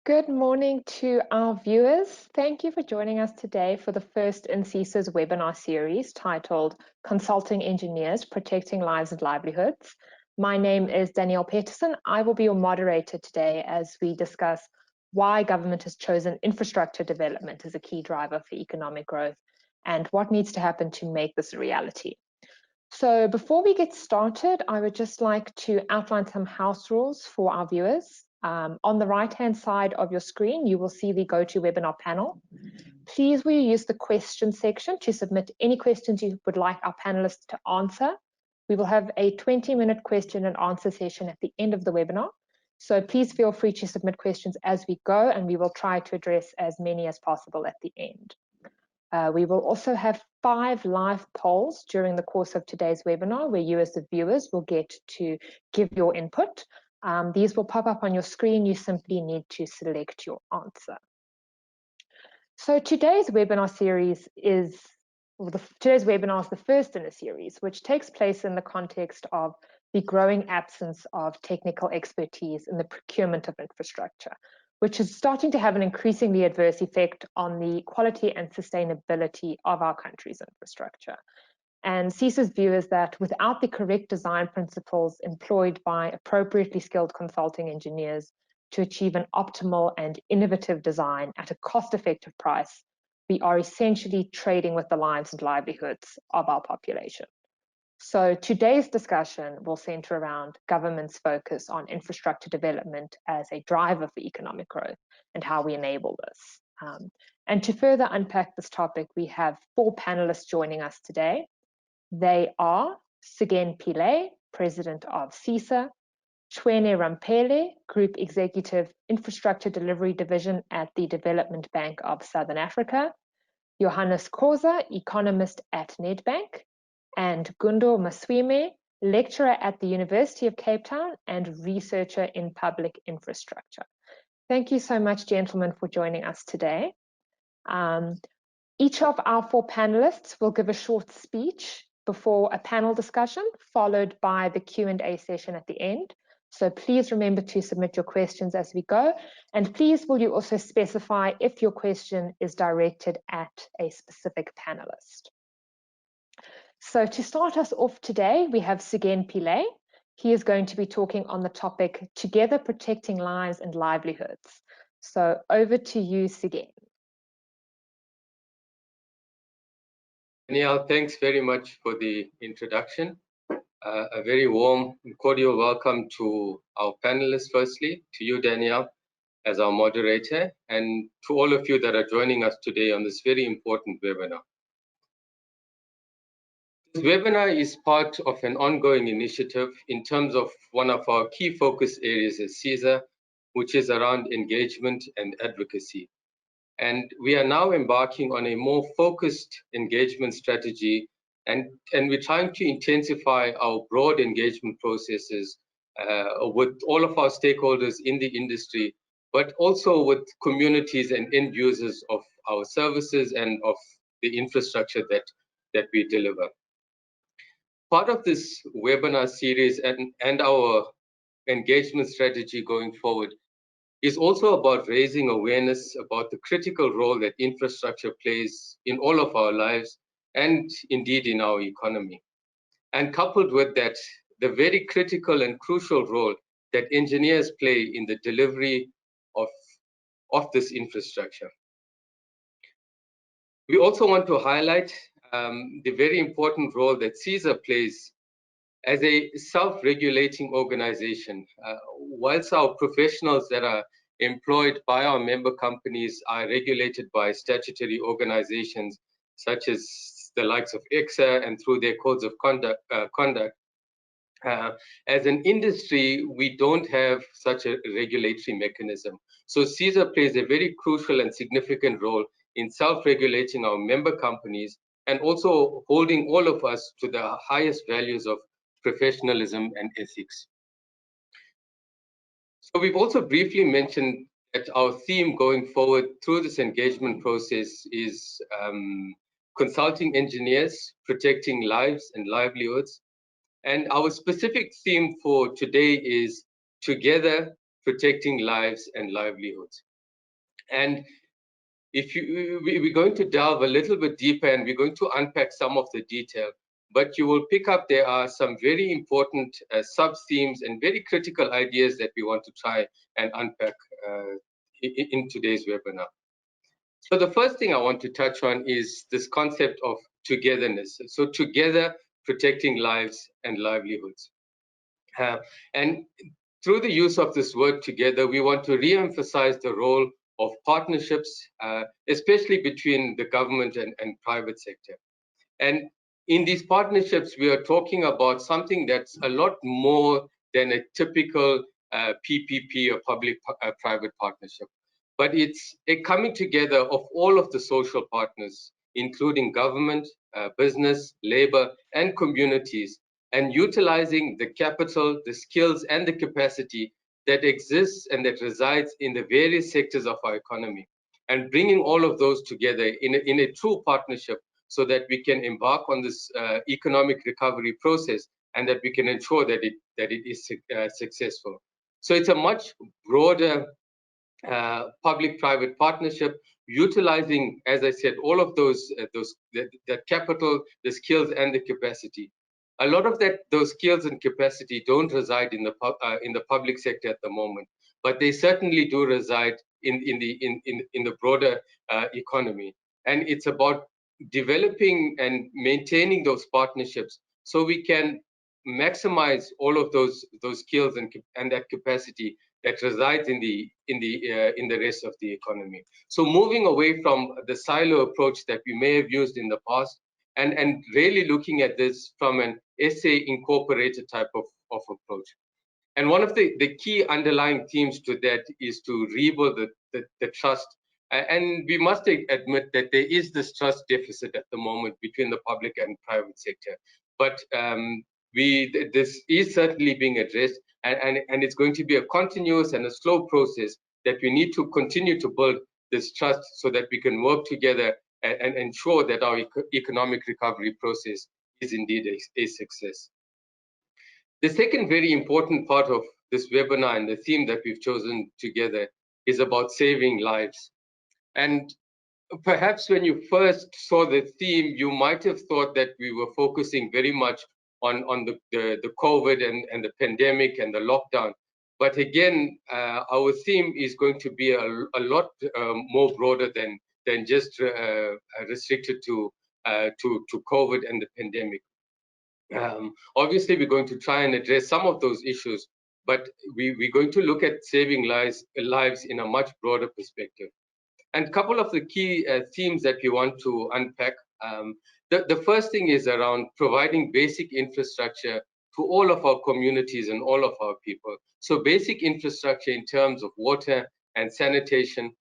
Good morning to our viewers. Thank you for joining us today for the first in CESA's webinar series titled Consulting Engineers, Protecting Lives and Livelihoods. My name is Danielle Petterson. I will be your moderator today as we discuss why government has chosen infrastructure development as a key driver for economic growth and what needs to happen to make this a reality. So before we get started, I would just like to outline some house rules for our viewers. On the right-hand side of your screen, you will see the GoToWebinar panel. Please will you use the question section to submit any questions you would like our panelists to answer. We will have a 20-minute question and answer session at the end of the webinar. So please feel free to submit questions as we go, and we will try to address as many as possible at the end. We will also have 5 live polls during the course of today's webinar where you as the viewers will get to give your input. These will pop up on your screen. You simply need to select your answer. So today's webinar is the first in a series, which takes place in the context of the growing absence of technical expertise in the procurement of infrastructure, which is starting to have an increasingly adverse effect on the quality and sustainability of our country's infrastructure. And CESA's view is that without the correct design principles employed by appropriately skilled consulting engineers to achieve an optimal and innovative design at a cost-effective price, we are essentially trading with the lives and livelihoods of our population. So today's discussion will center around government's focus on infrastructure development as a driver for economic growth and how we enable this. And to further unpack this topic, we have 4 panelists joining us today. They are Sugen Pillay, President of CESA, Chuene Ramphele, Group Executive Infrastructure Delivery Division at the Development Bank of Southern Africa, Johannes Khoza, Economist at Nedbank, and Gundo Maswime, Lecturer at the University of Cape Town and Researcher in Public Infrastructure. Thank you so much, gentlemen, for joining us today. Each of our 4 panelists will give a short speech before a panel discussion, followed by the Q&A session at the end. So please remember to submit your questions as we go. And please will you also specify if your question is directed at a specific panelist. So to start us off today, we have Sugen Pillay. He is going to be talking on the topic, Together Protecting Lives and Livelihoods. So over to you, Sugen. Danielle, thanks very much for the introduction. A very warm and cordial welcome to our panelists, firstly, to you, Danielle, as our moderator, and to all of you that are joining us today on this very important webinar. This webinar is part of an ongoing initiative in terms of one of our key focus areas at CESA, which is around engagement and advocacy. And we are now embarking on a more focused engagement strategy, and we're trying to intensify our broad engagement processes with all of our stakeholders in the industry, but also with communities and end users of our services and of the infrastructure that we deliver. Part of this webinar series and our engagement strategy going forward is also about raising awareness about the critical role that infrastructure plays in all of our lives and indeed in our economy. And coupled with that, the very critical and crucial role that engineers play in the delivery of this infrastructure. We also want to highlight the very important role that CESA plays as a self-regulating organization. Whilst our professionals that are employed by our member companies are regulated by statutory organizations such as the likes of CESA and through their codes of conduct, as an industry, we don't have such a regulatory mechanism. So CESA plays a very crucial and significant role in self-regulating our member companies and also holding all of us to the highest values of professionalism and ethics. So we've also briefly mentioned that our theme going forward through this engagement process is consulting engineers, protecting lives and livelihoods. And our specific theme for today is Together Protecting Lives and Livelihoods. And we're going to delve a little bit deeper, and we're going to unpack some of the detail, but you will pick up there are some very important sub-themes and very critical ideas that we want to try and unpack in today's webinar. So the first thing I want to touch on is this concept of togetherness. So together, protecting lives and livelihoods. And through the use of this word together, we want to re-emphasize the role of partnerships, especially between the government and private sector. And in these partnerships, we are talking about something that's a lot more than a typical PPP or public-private partnership. But it's a coming together of all of the social partners, including government, business, labor, and communities, and utilizing the capital, the skills, and the capacity that exists and that resides in the various sectors of our economy, and bringing all of those together in a true partnership so that we can embark on this economic recovery process and that we can ensure that it is successful. So it's a much broader public-private partnership, utilizing, as I said, all of that capital, the skills, and the capacity. A lot of those skills and capacity don't reside in the public sector at the moment, but they certainly do reside in the broader economy. And it's about developing and maintaining those partnerships so we can maximize all of those skills and that capacity that resides in the rest of the economy. So moving away from the silo approach that we may have used in the past, and really looking at this from an SA incorporated type of approach. And one of the key underlying themes to that is to rebuild the trust. And we must admit that there is this trust deficit at the moment between the public and private sector. But this is certainly being addressed, and it's going to be a continuous and a slow process that we need to continue to build this trust so that we can work together and ensure that our economic recovery process is indeed a success. The second very important part of this webinar and the theme that we've chosen together is about saving lives. And perhaps when you first saw the theme, you might have thought that we were focusing very much on the COVID and the pandemic and the lockdown. But again, our theme is going to be a lot more broader than just restricted to COVID and the pandemic. Obviously, we're going to try and address some of those issues, but we're going to look at saving lives in a much broader perspective. And a couple of the key themes that we want to unpack. The first thing is around providing basic infrastructure to all of our communities and all of our people. So basic infrastructure in terms of water and sanitation.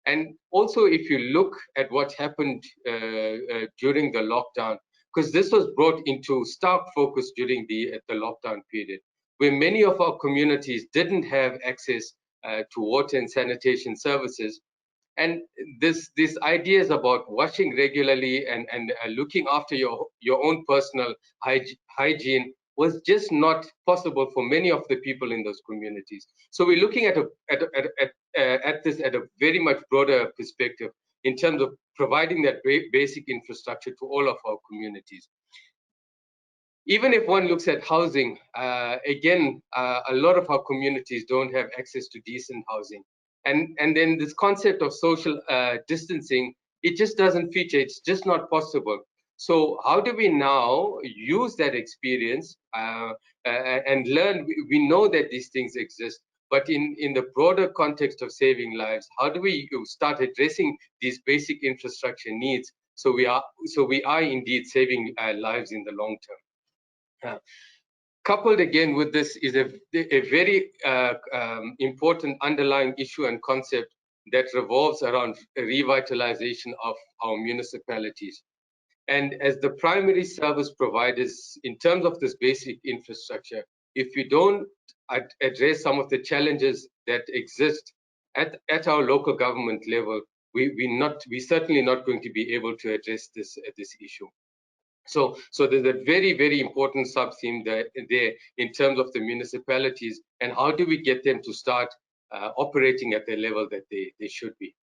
And also, if you look at what happened during the lockdown, because this was brought into stark focus during the lockdown period, where many of our communities didn't have access to water and sanitation services. And these ideas about washing regularly and looking after your own personal hygiene was just not possible for many of the people in those communities. So we're looking at this at a very much broader perspective in terms of providing that basic infrastructure to all of our communities. Even if one looks at housing, again, a lot of our communities don't have access to decent housing. And then this concept of social distancing, it just doesn't feature, it's just not possible. So how do we now use that experience and learn? We know that these things exist, but in the broader context of saving lives, how do we start addressing these basic infrastructure needs so we are indeed saving lives in the long term? Coupled again with this is a very important underlying issue and concept that revolves around revitalization of our municipalities. And as the primary service providers, in terms of this basic infrastructure, if we don't address some of the challenges that exist at our local government level, we're certainly not going to be able to address this issue. So there's a very, very important sub-theme there in terms of the municipalities and how do we get them to start operating at the level that they should be.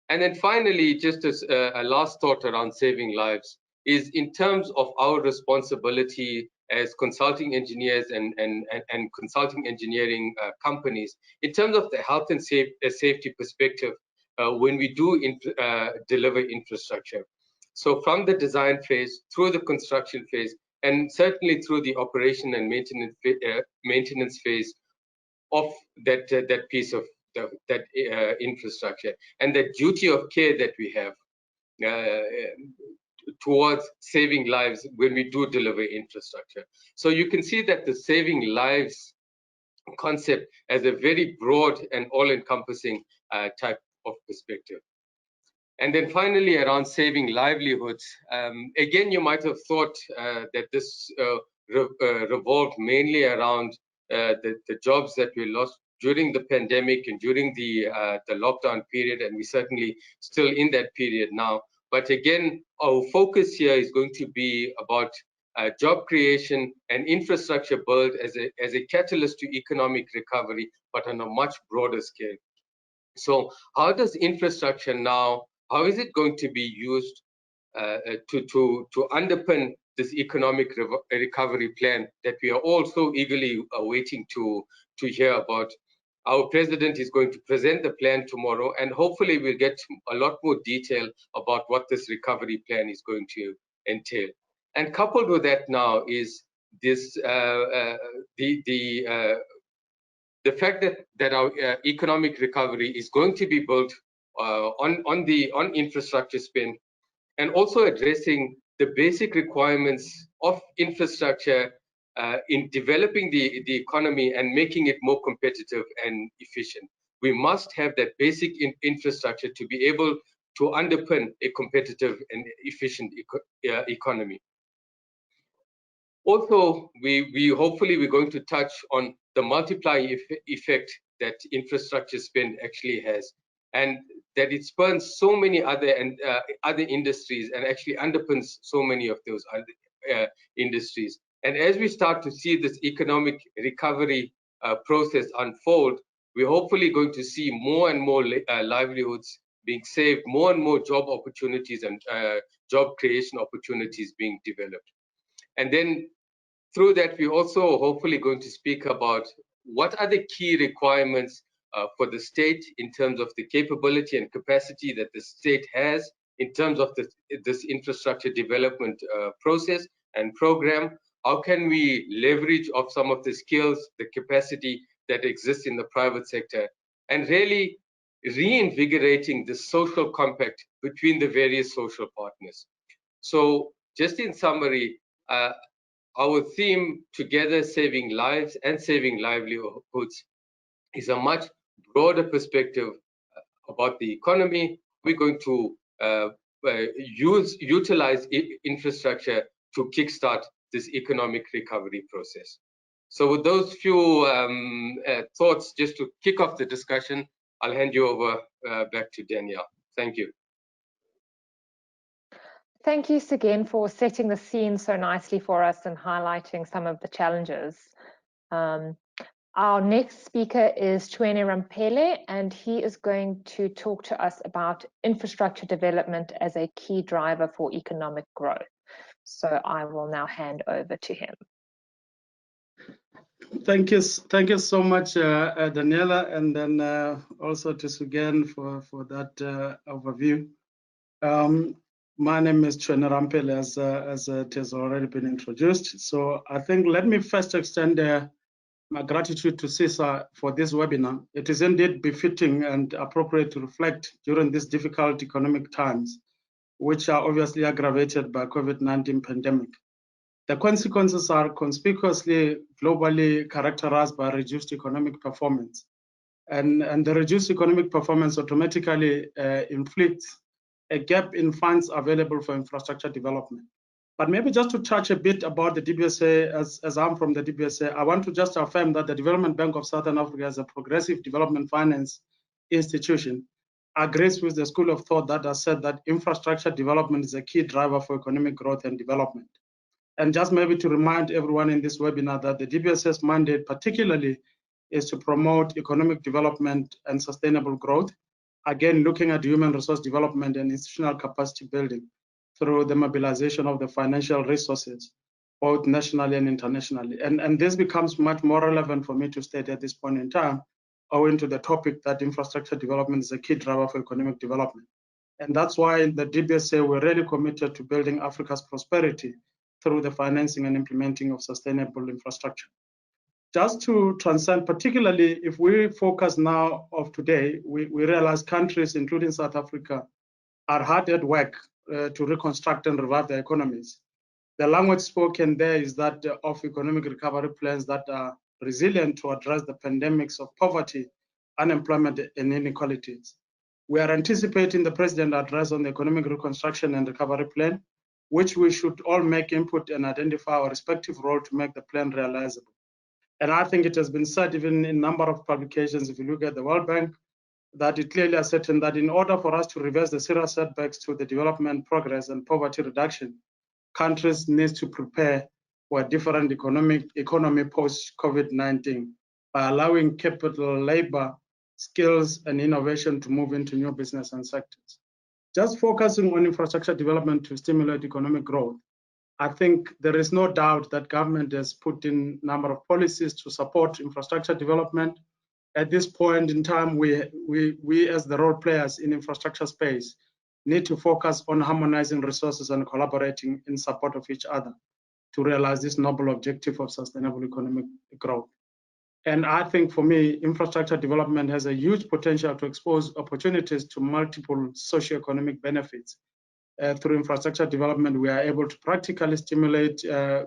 And then finally, just as a last thought around saving lives is in terms of our responsibility as consulting engineers and consulting engineering companies, in terms of the health and safety perspective, when we do deliver infrastructure. So from the design phase, through the construction phase, and certainly through the operation and maintenance phase of that piece of that infrastructure, and the duty of care that we have towards saving lives when we do deliver infrastructure. So you can see that the saving lives concept as a very broad and all-encompassing type of perspective. And then finally, around saving livelihoods, again, you might have thought that this revolved mainly around the jobs that we lost during the pandemic and during the lockdown period, and we're certainly still in that period now. But again, our focus here is going to be about job creation and infrastructure build as a catalyst to economic recovery, but on a much broader scale. So how does infrastructure now, how is it going to be used to underpin this economic recovery plan that we are all so eagerly waiting to hear about? Our president is going to present the plan tomorrow, and hopefully we'll get a lot more detail about what this recovery plan is going to entail. And coupled with that now is this the fact that our economic recovery is going to be built on infrastructure spend, and also addressing the basic requirements of infrastructure in developing the economy and making it more competitive and efficient. We must have that basic infrastructure to be able to underpin a competitive and efficient economy. Also, hopefully we're going to touch on the multiplier effect that infrastructure spend actually has, and that it spurns so many other industries and actually underpins so many of those other industries. And as we start to see this economic recovery process unfold, we're hopefully going to see more and more livelihoods being saved, more and more job opportunities and job creation opportunities being developed. And then through that, we're also hopefully going to speak about what are the key requirements for the state in terms of the capability and capacity that the state has in terms of this infrastructure development process and program. How can we leverage off some of the skills, the capacity that exists in the private sector, and really reinvigorating the social compact between the various social partners. So just in summary, our theme, Together Saving Lives and Saving Livelihoods, is a much broader perspective about the economy. We're going to utilize infrastructure to kickstart this economic recovery process. So with those few thoughts, just to kick off the discussion, I'll hand you over back to Danielle. Thank you. Thank you, Sugen, for setting the scene so nicely for us and highlighting some of the challenges. Our next speaker is Chuene Ramphele, and he is going to talk to us about infrastructure development as a key driver for economic growth. So I will now hand over to him. Thank you so much, Daniela, and then also to Sugen for that overview. My name is Chuene Ramphele, as it has already been introduced. So I think let me first extend my gratitude to CESA for this webinar. It is indeed befitting and appropriate to reflect during these difficult economic times, which are obviously aggravated by COVID-19 pandemic. The consequences are conspicuously globally characterized by reduced economic performance. And the reduced economic performance automatically inflicts a gap in funds available for infrastructure development. But maybe just to touch a bit about the DBSA, as I'm from the DBSA, I want to just affirm that the Development Bank of Southern Africa, as a progressive development finance institution, agrees with the school of thought that has said that infrastructure development is a key driver for economic growth and development. And just maybe to remind everyone in this webinar that the DBSA's mandate particularly is to promote economic development and sustainable growth, again, looking at human resource development and institutional capacity building through the mobilization of the financial resources, both nationally and internationally. And this becomes much more relevant for me to state at this point in time, owing to the topic that infrastructure development is a key driver for economic development. And that's why in the DBSA, we're really committed to building Africa's prosperity through the financing and implementing of sustainable infrastructure. Just to transcend, particularly if we focus now of today, we realize countries, including South Africa, are hard at work to reconstruct and revive their economies. The language spoken there is that of economic recovery plans that are resilient to address the pandemics of poverty, unemployment, and inequalities. We are anticipating the President's address on the economic reconstruction and recovery plan, which we should all make input and identify our respective role to make the plan realizable. And I think it has been said even in a number of publications, if you look at the World Bank, that it clearly ascertained that in order for us to reverse the serious setbacks to the development progress and poverty reduction, countries need to prepare for a different economy post-COVID-19 by allowing capital, labor, skills, and innovation to move into new business and sectors. Just focusing on infrastructure development to stimulate economic growth, I think there is no doubt that government has put in a number of policies to support infrastructure development. At this point in time, we as the role players in infrastructure space need to focus on harmonizing resources and collaborating in support of each other to realize this noble objective of sustainable economic growth. And I think for me, infrastructure development has a huge potential to expose opportunities to multiple socioeconomic benefits. Through infrastructure development, we are able to practically stimulate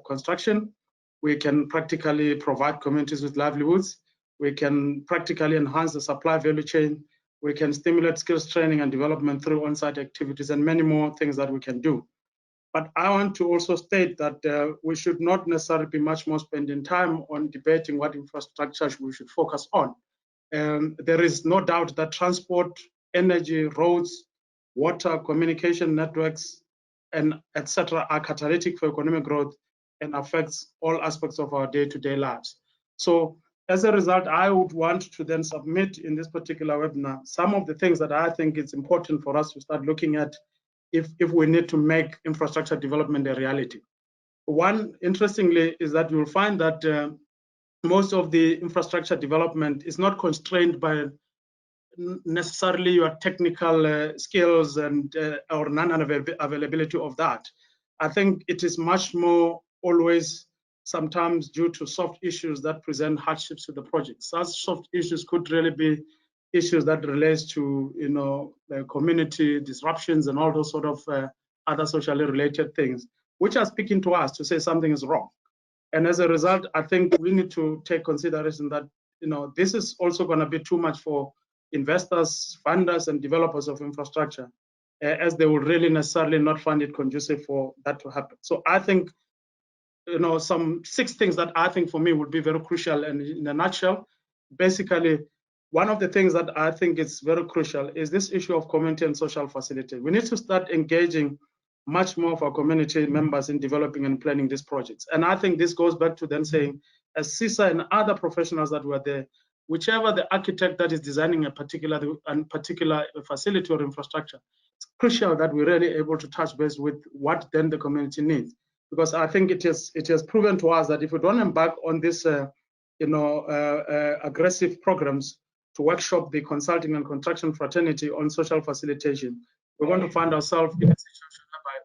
construction. We can practically provide communities with livelihoods. We can practically enhance the supply value chain. We can stimulate skills training and development through on-site activities and many more things that we can do. But I want to also state that we should not necessarily be much more spending time on debating what infrastructure we should focus on. There is no doubt that transport, energy, roads, water, communication networks, and etc. are catalytic for economic growth and affects all aspects of our day-to-day lives. So as a result, I would want to then submit in this particular webinar some of the things that I think it's important for us to start looking at if we need to make infrastructure development a reality. One, interestingly, is that you'll find that most of the infrastructure development is not constrained by necessarily your technical skills and or non-availability of that. I think it is much more always sometimes due to soft issues that present hardships to the project. Such soft issues could really be issues that relates to, you know, community disruptions and all those sort of other socially related things, which are speaking to us to say something is wrong. And as a result, I think we need to take consideration that, you know, this is also going to be too much for investors, funders, and developers of infrastructure, as they will really necessarily not find it conducive for that to happen. So I think, you know, some 6 things that I think for me would be very crucial. And in a nutshell, basically, one of the things that I think is very crucial is this issue of community and social facility. We need to start engaging much more of our community members in developing and planning these projects. And I think this goes back to then saying, as CESA and other professionals that were there, whichever the architect that is designing a particular facility or infrastructure, it's crucial that we're really able to touch base with what then the community needs. Because I think it has proven to us that if we don't embark on this, aggressive programs to workshop the consulting and construction fraternity on social facilitation, we're going to find ourselves in a situation whereby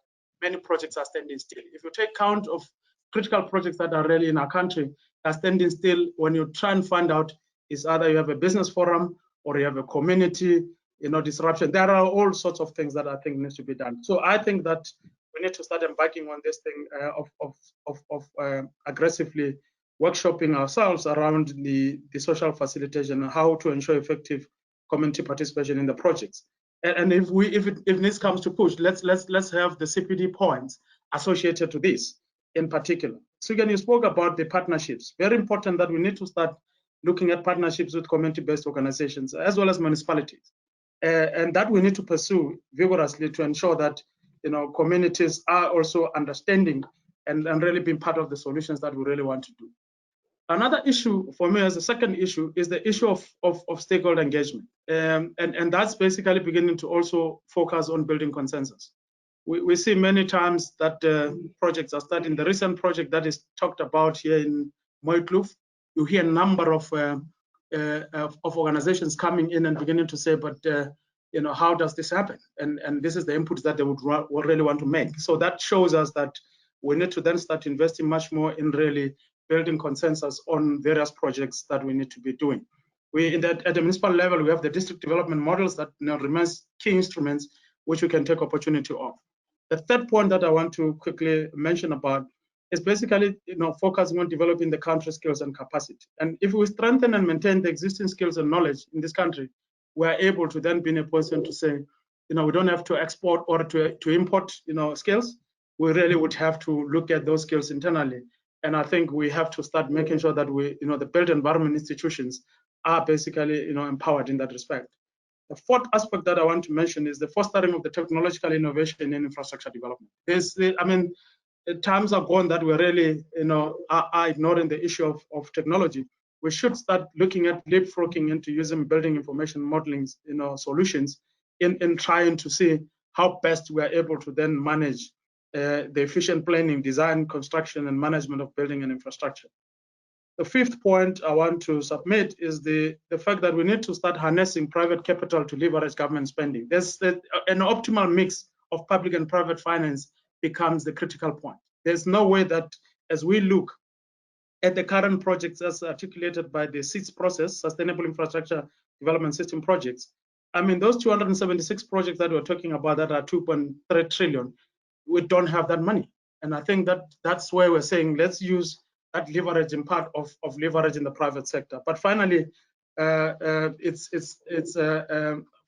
many projects are standing still. If you take count of critical projects that are really in our country are standing still, when you try and find out, is either you have a business forum or you have a community, you know, disruption. There are all sorts of things that I think needs to be done. So I think that we need to start embarking on this thing of aggressively workshopping ourselves around the social facilitation and how to ensure effective community participation in the projects. And if this comes to push, let's have the CPD points associated to this in particular. Sugen, you spoke about the partnerships. Very important that we need to start looking at partnerships with community-based organizations as well as municipalities, and that we need to pursue vigorously to ensure that, you know, communities are also understanding and really being part of the solutions that we really want to do. Another issue for me as a second issue is the issue of stakeholder engagement. And that's basically beginning to also focus on building consensus. We see many times that projects are starting. The recent project that is talked about here in Mooikloof, you hear a number of organizations coming in and beginning to say, but you know, how does this happen? And this is the inputs that they would really want to make. So that shows us that we need to then start investing much more in really building consensus on various projects that we need to be doing. At the municipal level, we have the district development models that remains key instruments which we can take opportunity of. The third point that I want to quickly mention about is basically, focusing on developing the country's skills and capacity. And if we strengthen and maintain the existing skills and knowledge in this country, we are able to then be in a position to say, we don't have to export or to import, skills. We really would have to look at those skills internally. And I think we have to start making sure that the built environment institutions are basically, empowered in that respect. The fourth aspect that I want to mention is the fostering of the technological innovation in infrastructure development. Times are gone that we're really, are ignoring the issue of technology. We should start looking at leapfrogging into using building information modeling, solutions in trying to see how best we are able to then manage the efficient planning, design, construction, and management of building and infrastructure. The fifth point I want to submit is the fact that we need to start harnessing private capital to leverage government spending. There's an optimal mix of public and private finance becomes the critical point. There's no way that as we look at the current projects as articulated by the CESA process, Sustainable Infrastructure Development System projects, I mean, those 276 projects that we're talking about that are 2.3 trillion, we don't have that money. And I think that's where we're saying, let's use that leveraging part of leveraging the private sector. But finally, it's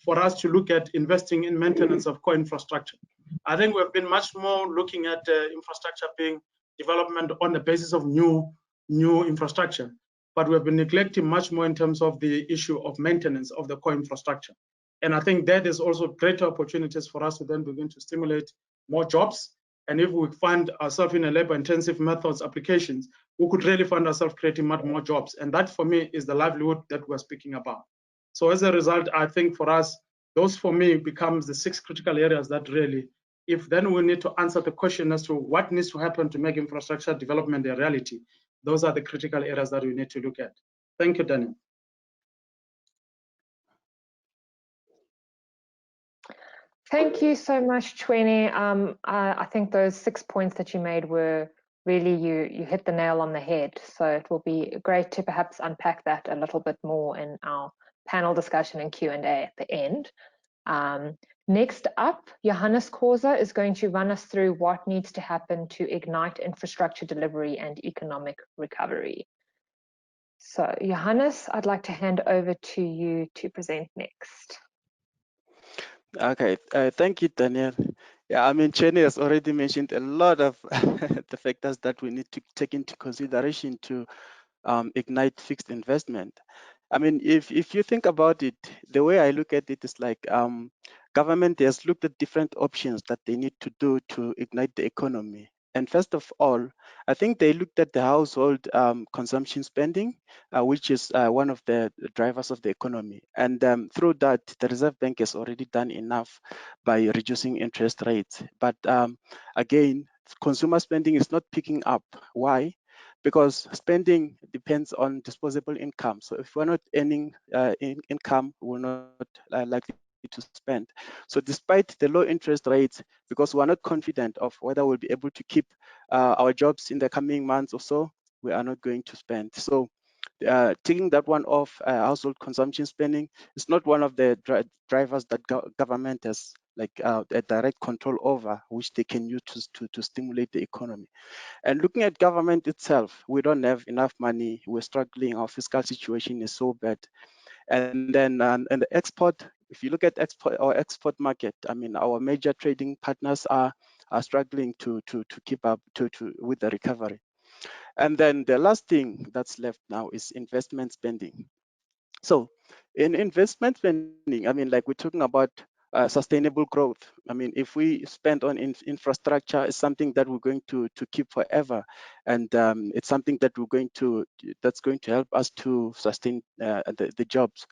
for us to look at investing in maintenance of core infrastructure. I think we've been much more looking at infrastructure being development on the basis of new infrastructure, but we've been neglecting much more in terms of the issue of maintenance of the core infrastructure. And I think that is also greater opportunities for us to then begin to stimulate more jobs. And if we find ourselves in a labor-intensive methods applications, we could really find ourselves creating much more jobs. And that, for me, is the livelihood that we're speaking about. So as a result, I think for us, those for me becomes the 6 critical areas that really, if then we need to answer the question as to what needs to happen to make infrastructure development a reality, those are the critical areas that we need to look at. Thank you, Daniel. Thank you so much, Chuene. I think those 6 points that you made were really, you hit the nail on the head. So it will be great to perhaps unpack that a little bit more in our panel discussion and Q&A at the end. Next up, Johannes Koza is going to run us through what needs to happen to ignite infrastructure delivery and economic recovery. So Johannes, I'd like to hand over to you to present next. Okay, thank you, Danielle. Yeah, I mean, Chuene has already mentioned a lot of the factors that we need to take into consideration to ignite fixed investment. I mean, if you think about it, the way I look at it is like government has looked at different options that they need to do to ignite the economy. And first of all, I think they looked at the household consumption spending, which is one of the drivers of the economy. And through that, the Reserve Bank has already done enough by reducing interest rates. But again, consumer spending is not picking up. Why? Because spending depends on disposable income. So if we're not earning income, we're not likely to spend. So despite the low interest rates, because we're not confident of whether we'll be able to keep our jobs in the coming months or so, we are not going to spend. So taking that one off, household consumption spending is not one of the drivers that government has like a direct control over, which they can use to stimulate the economy. And looking at government itself, we don't have enough money. We're struggling. Our fiscal situation is so bad. And then and the export, if you look at our export market, I mean, our major trading partners are struggling to keep up with the recovery. And then the last thing that's left now is investment spending. So in investment spending, I mean, like we're talking about sustainable growth. I mean, if we spend on infrastructure, it's something that we're going to keep forever, and it's something that that's going to help us to sustain the jobs.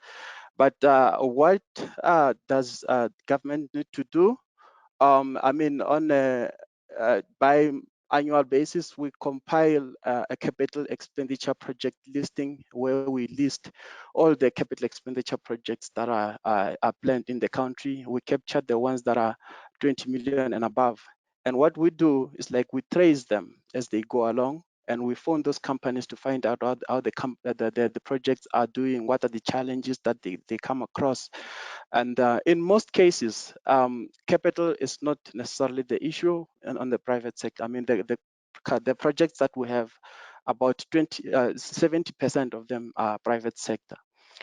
But what does government need to do? I mean, on by annual basis, we compile a capital expenditure project listing where we list all the capital expenditure projects that are planned in the country. We capture the ones that are 20 million and above. And what we do is like we trace them as they go along, and we phone those companies to find out how the projects are doing, what are the challenges that they come across. And in most cases, capital is not necessarily the issue on the private sector. I mean, the projects that we have, about 70% of them are private sector.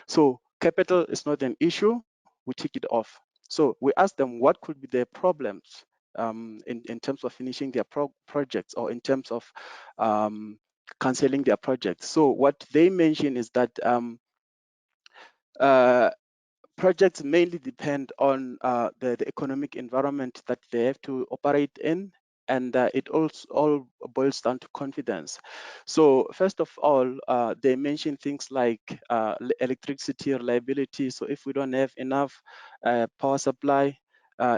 So capital is not an issue, we tick it off. So we ask them what could be their problems in terms of finishing their projects, or in terms of canceling their projects. So what they mention is that projects mainly depend on the economic environment that they have to operate in, and it also all boils down to confidence. So first of all, they mention things like electricity reliability. So if we don't have enough power supply,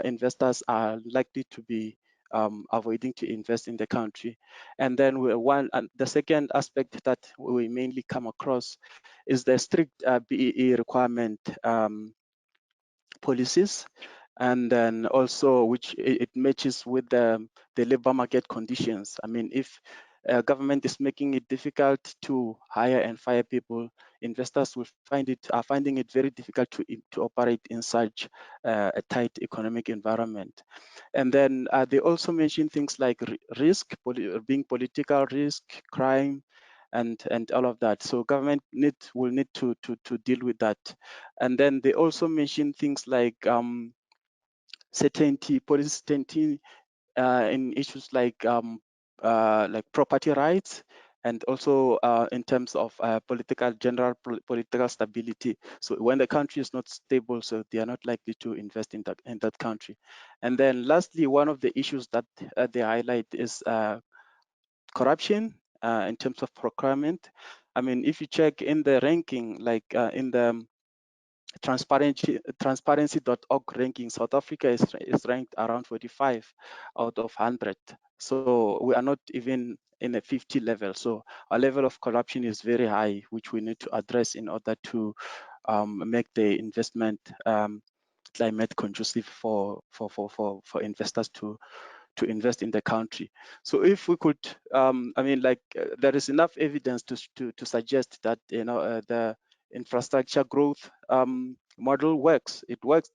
investors are likely to be avoiding to invest in the country. And then the second aspect that we mainly come across is the strict BEE requirement policies, and then also which it matches with the labor market conditions. I mean, if government is making it difficult to hire and fire people, investors will are finding it very difficult to operate in such a tight economic environment. And then they also mention things like risk, being political risk, crime, and all of that. So government will need to deal with that. And then they also mention things like certainty, policy certainty in issues like property rights, and also in terms of general political stability. So when the country is not stable, so they are not likely to invest in that country. And then lastly, one of the issues that they highlight is corruption in terms of procurement. I mean, if you check in the ranking, like in the transparency.org ranking, South Africa is ranked around 45 out of 100. So we are not even in a 50 level. So our level of corruption is very high, which we need to address in order to make the investment climate conducive for investors to invest in the country. So if we could, I mean, there is enough evidence to suggest that the infrastructure growth model works. It worked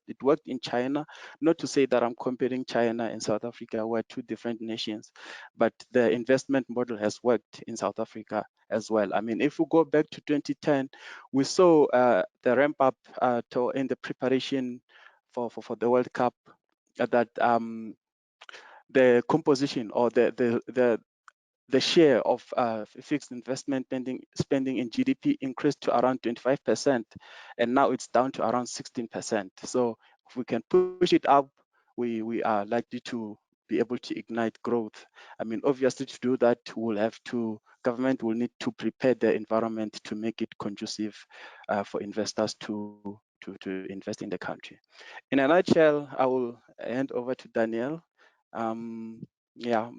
in China. Not to say that I'm comparing China and South Africa, we're two different nations, but the investment model has worked in South Africa as well. I mean, if we go back to 2010, we saw the ramp up in the preparation for the World Cup, that the composition or the share of fixed investment spending in GDP increased to around 25%, and now it's down to around 16%. So if we can push it up, we are likely to be able to ignite growth. I mean, obviously, to do that, government will need to prepare the environment to make it conducive for investors to invest in the country. In a nutshell, I will hand over to Danielle. Yeah.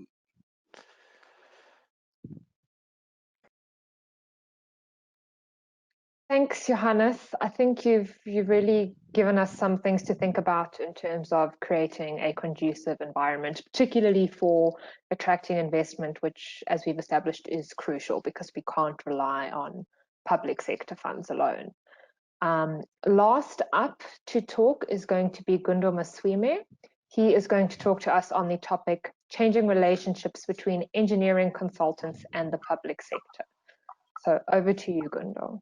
Thanks, Johannes. I think you've really given us some things to think about in terms of creating a conducive environment, particularly for attracting investment, which, as we've established, is crucial because we can't rely on public sector funds alone. Last up to talk is going to be Gundo Maswime. He is going to talk to us on the topic, changing relationships between engineering consultants and the public sector. So over to you, Gundo.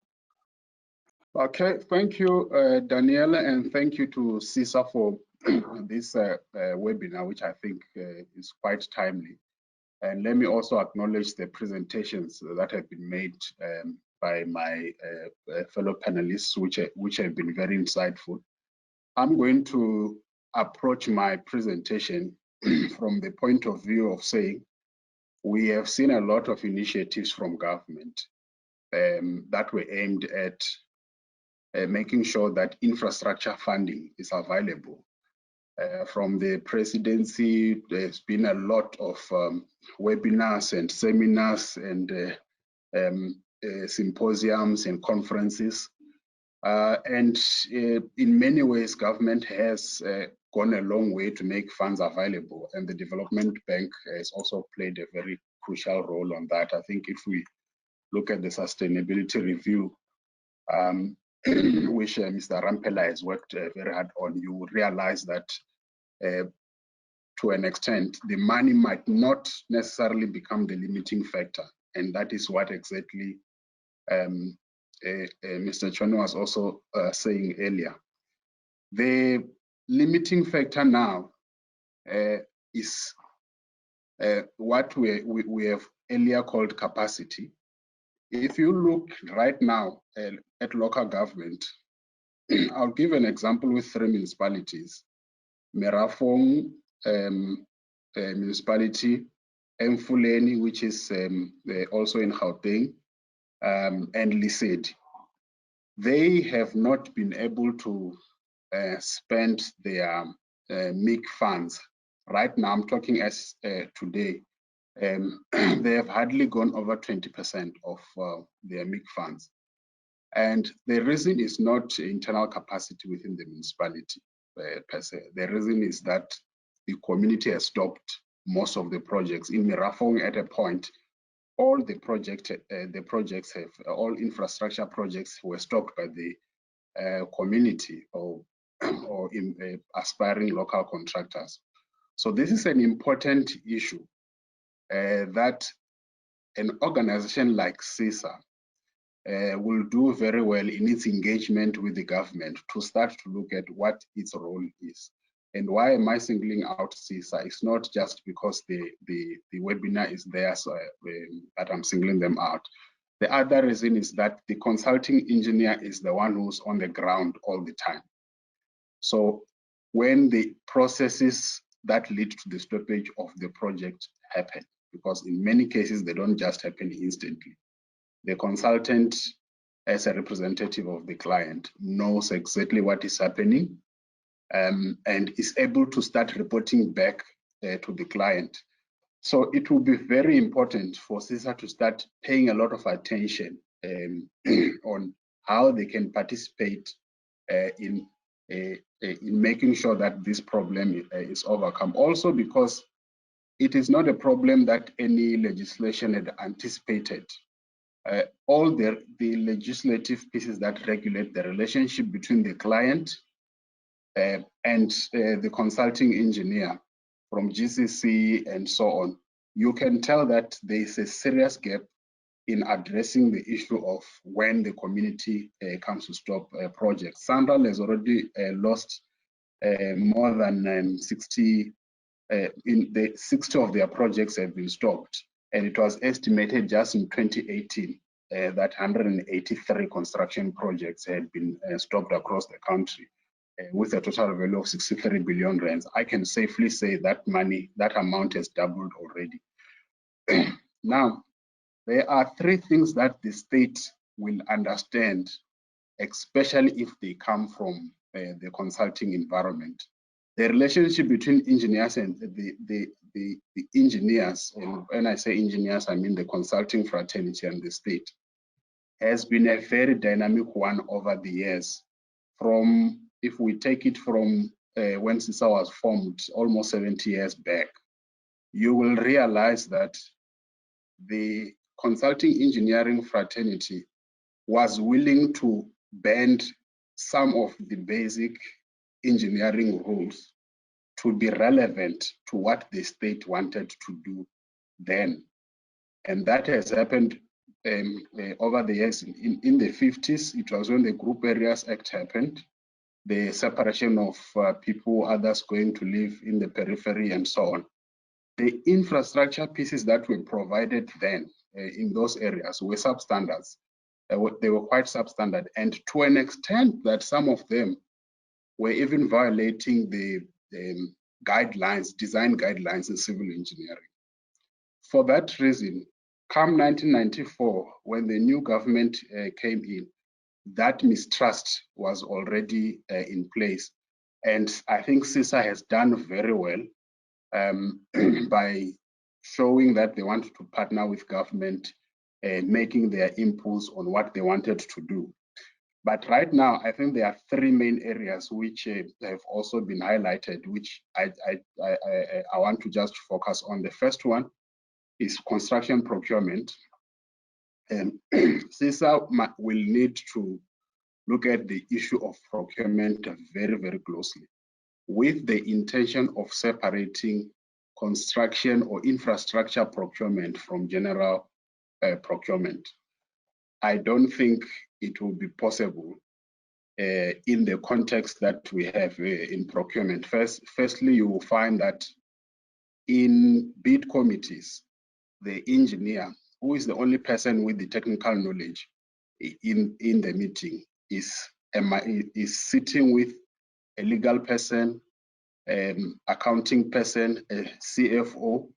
Okay, thank you, Danielle, and thank you to CESA for this webinar, which I think is quite timely. And let me also acknowledge the presentations that have been made by my fellow panelists, which have been very insightful. I'm going to approach my presentation from the point of view of saying we have seen a lot of initiatives from government that were aimed at making sure that infrastructure funding is available. From the presidency, there's been a lot of webinars and seminars and symposiums and conferences. And in many ways, government has gone a long way to make funds available, and the Development Bank has also played a very crucial role on that. I think if we look at the sustainability review, which Mr. Ramphele has worked very hard on, you will realize that to an extent, the money might not necessarily become the limiting factor, and that is what exactly Mr. Chuene was also saying earlier. The limiting factor now is what we have earlier called capacity. If you look right now at local government, I'll give an example with 3 municipalities: Merafong municipality, Mfuleni, which is also in Gauteng, and Lisedi. They have not been able to spend their MIC funds. Right now, I'm talking as today, they have hardly gone over 20% of their MIC funds. And the reason is not internal capacity within the municipality per se. The reason is that the community has stopped most of the projects. In Merafong, at a point, all the projects have, all infrastructure projects were stopped by the community or in aspiring local contractors. So this is an important issue that an organization like CESA will do very well in its engagement with the government to start to look at what its role is. And why am I singling out CESA? It's not just because the webinar is there, so that I'm singling them out. The other reason is that the consulting engineer is the one who's on the ground all the time. So when the processes that lead to the stoppage of the project happen, because in many cases they don't just happen instantly, the consultant, as a representative of the client, knows exactly what is happening and is able to start reporting back to the client. So it will be very important for CESA to start paying a lot of attention on how they can participate in making sure that this problem is overcome. Also because it is not a problem that any legislation had anticipated. All the legislative pieces that regulate the relationship between the client and the consulting engineer from GCC and so on, you can tell that there is a serious gap in addressing the issue of when the community comes to stop projects. Sandal has already lost more than 60 of their projects have been stopped. And it was estimated just in 2018 that 183 construction projects had been stopped across the country with a total value of 63 billion rands. I can safely say that that amount has doubled already. Now, there are 3 things that the state will understand, especially if they come from the consulting environment. The relationship between engineers and the engineers, and when I say engineers, I mean the consulting fraternity and the state, has been a very dynamic one over the years. From, if we take it from when CESA was formed almost 70 years back, you will realize that the consulting engineering fraternity was willing to bend some of the basic engineering rules to be relevant to what the state wanted to do then. And that has happened over the years. In the 50s, it was when the Group Areas Act happened, the separation of people, others going to live in the periphery and so on. The infrastructure pieces that were provided then in those areas were substandards. They were quite substandard, and to an extent that some of them were even violating the guidelines, design guidelines in civil engineering. For that reason, come 1994, when the new government came in, that mistrust was already in place. And I think CESA has done very well by showing that they wanted to partner with government, making their inputs on what they wanted to do. But right now, I think there are three main areas which have also been highlighted, which I want to just focus on. The first one is construction procurement. CESA will need to look at the issue of procurement very, very closely, with the intention of separating construction or infrastructure procurement from general procurement. I don't think it will be possible in the context that we have in procurement. Firstly, you will find that in bid committees, the engineer, who is the only person with the technical knowledge in the meeting, is sitting with a legal person, accounting person, a CFO,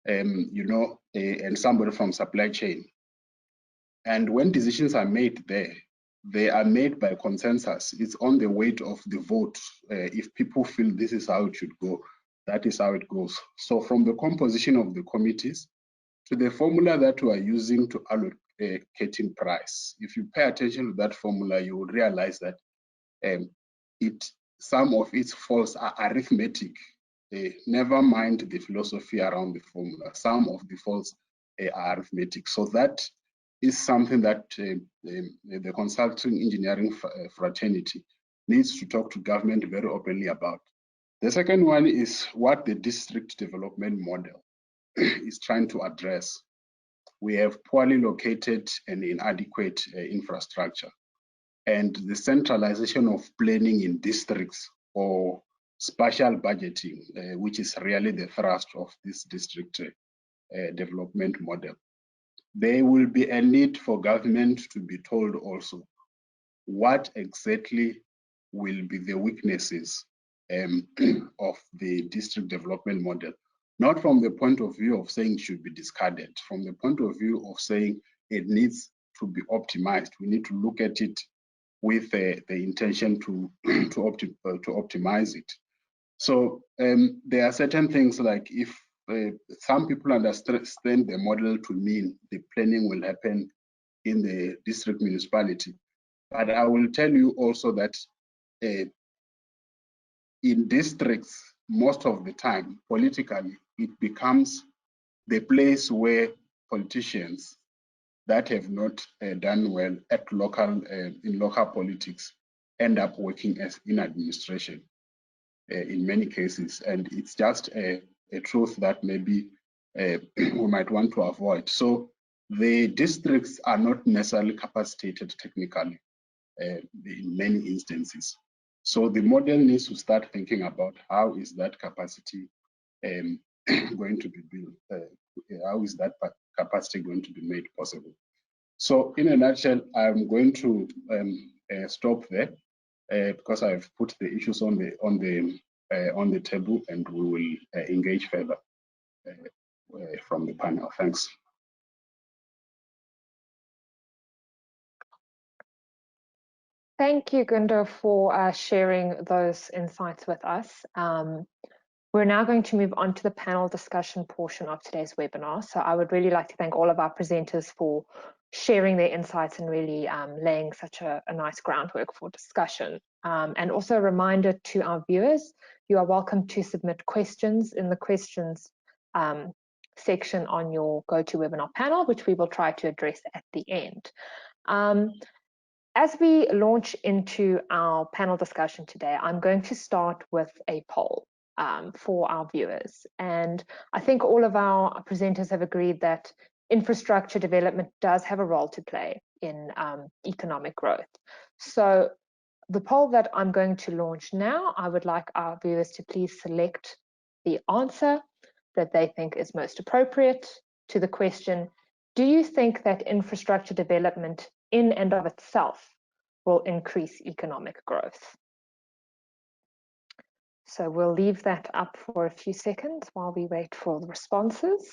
and somebody from supply chain. And when decisions are made there, they are made by consensus. It's on the weight of the vote. If people feel this is how it should go, that is how it goes. So from the composition of the committees to the formula that we are using to allocating price, if you pay attention to that formula, you will realize that some of its faults are arithmetic. Never mind the philosophy around the formula. Some of the faults are arithmetic. So that is something that the consulting engineering fraternity needs to talk to government very openly about. The second one is what the district development model is trying to address. We have poorly located and inadequate infrastructure, and the centralization of planning in districts or spatial budgeting, which is really the thrust of this district development model. There will be a need for government to be told also what exactly will be the weaknesses of the district development model. Not from the point of view of saying it should be discarded, from the point of view of saying it needs to be optimized. We need to look at it with the intention to optimize it. So there are certain things like if some people understand the model to mean the planning will happen in the district municipality. But I will tell you also that in districts, most of the time, politically, it becomes the place where politicians that have not done well at local in local politics end up working as in administration in many cases, and it's just a truth that maybe we might want to avoid. So the districts are not necessarily capacitated technically in many instances. So the model needs to start thinking about how is that capacity going to be built? How is that capacity going to be made possible? So in a nutshell, I'm going to stop there because I've put the issues on the table, and we will engage further from the panel. Thanks. Thank you, Gundo, for sharing those insights with us. We're now going to move on to the panel discussion portion of today's webinar. So I would really like to thank all of our presenters for sharing their insights and really laying such a nice groundwork for discussion. And also a reminder to our viewers, you are welcome to submit questions in the questions section on your GoToWebinar panel, which we will try to address at the end. As we launch into our panel discussion today, I'm going to start with a poll for our viewers. And I think all of our presenters have agreed that infrastructure development does have a role to play in economic growth. So the poll that I'm going to launch now, I would like our viewers to please select the answer that they think is most appropriate to the question, do you think that infrastructure development in and of itself will increase economic growth? So we'll leave that up for a few seconds while we wait for the responses.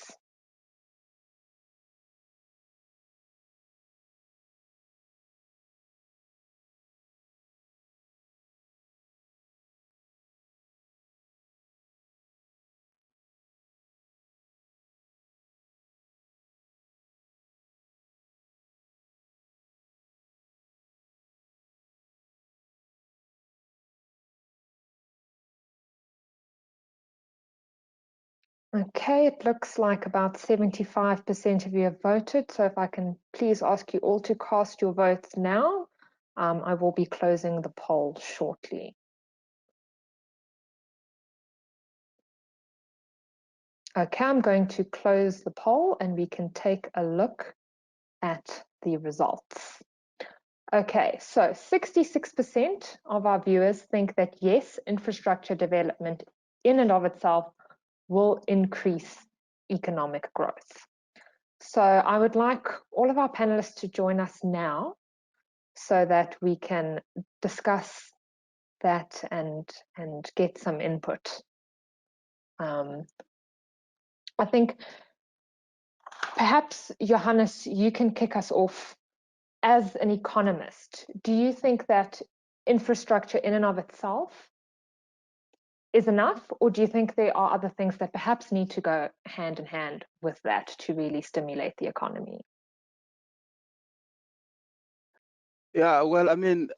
Okay, it looks like about 75% of you have voted. So if I can please ask you all to cast your votes now, I will be closing the poll shortly. Okay, I'm going to close the poll and we can take a look at the results. Okay, so 66% of our viewers think that yes, infrastructure development in and of itself will increase economic growth. So I would like all of our panelists to join us now so that we can discuss that and get some input. I think perhaps, Johannes, you can kick us off. As an economist, do you think that infrastructure in and of itself is enough, or do you think there are other things that perhaps need to go hand in hand with that to really stimulate the economy? Yeah, well, I mean,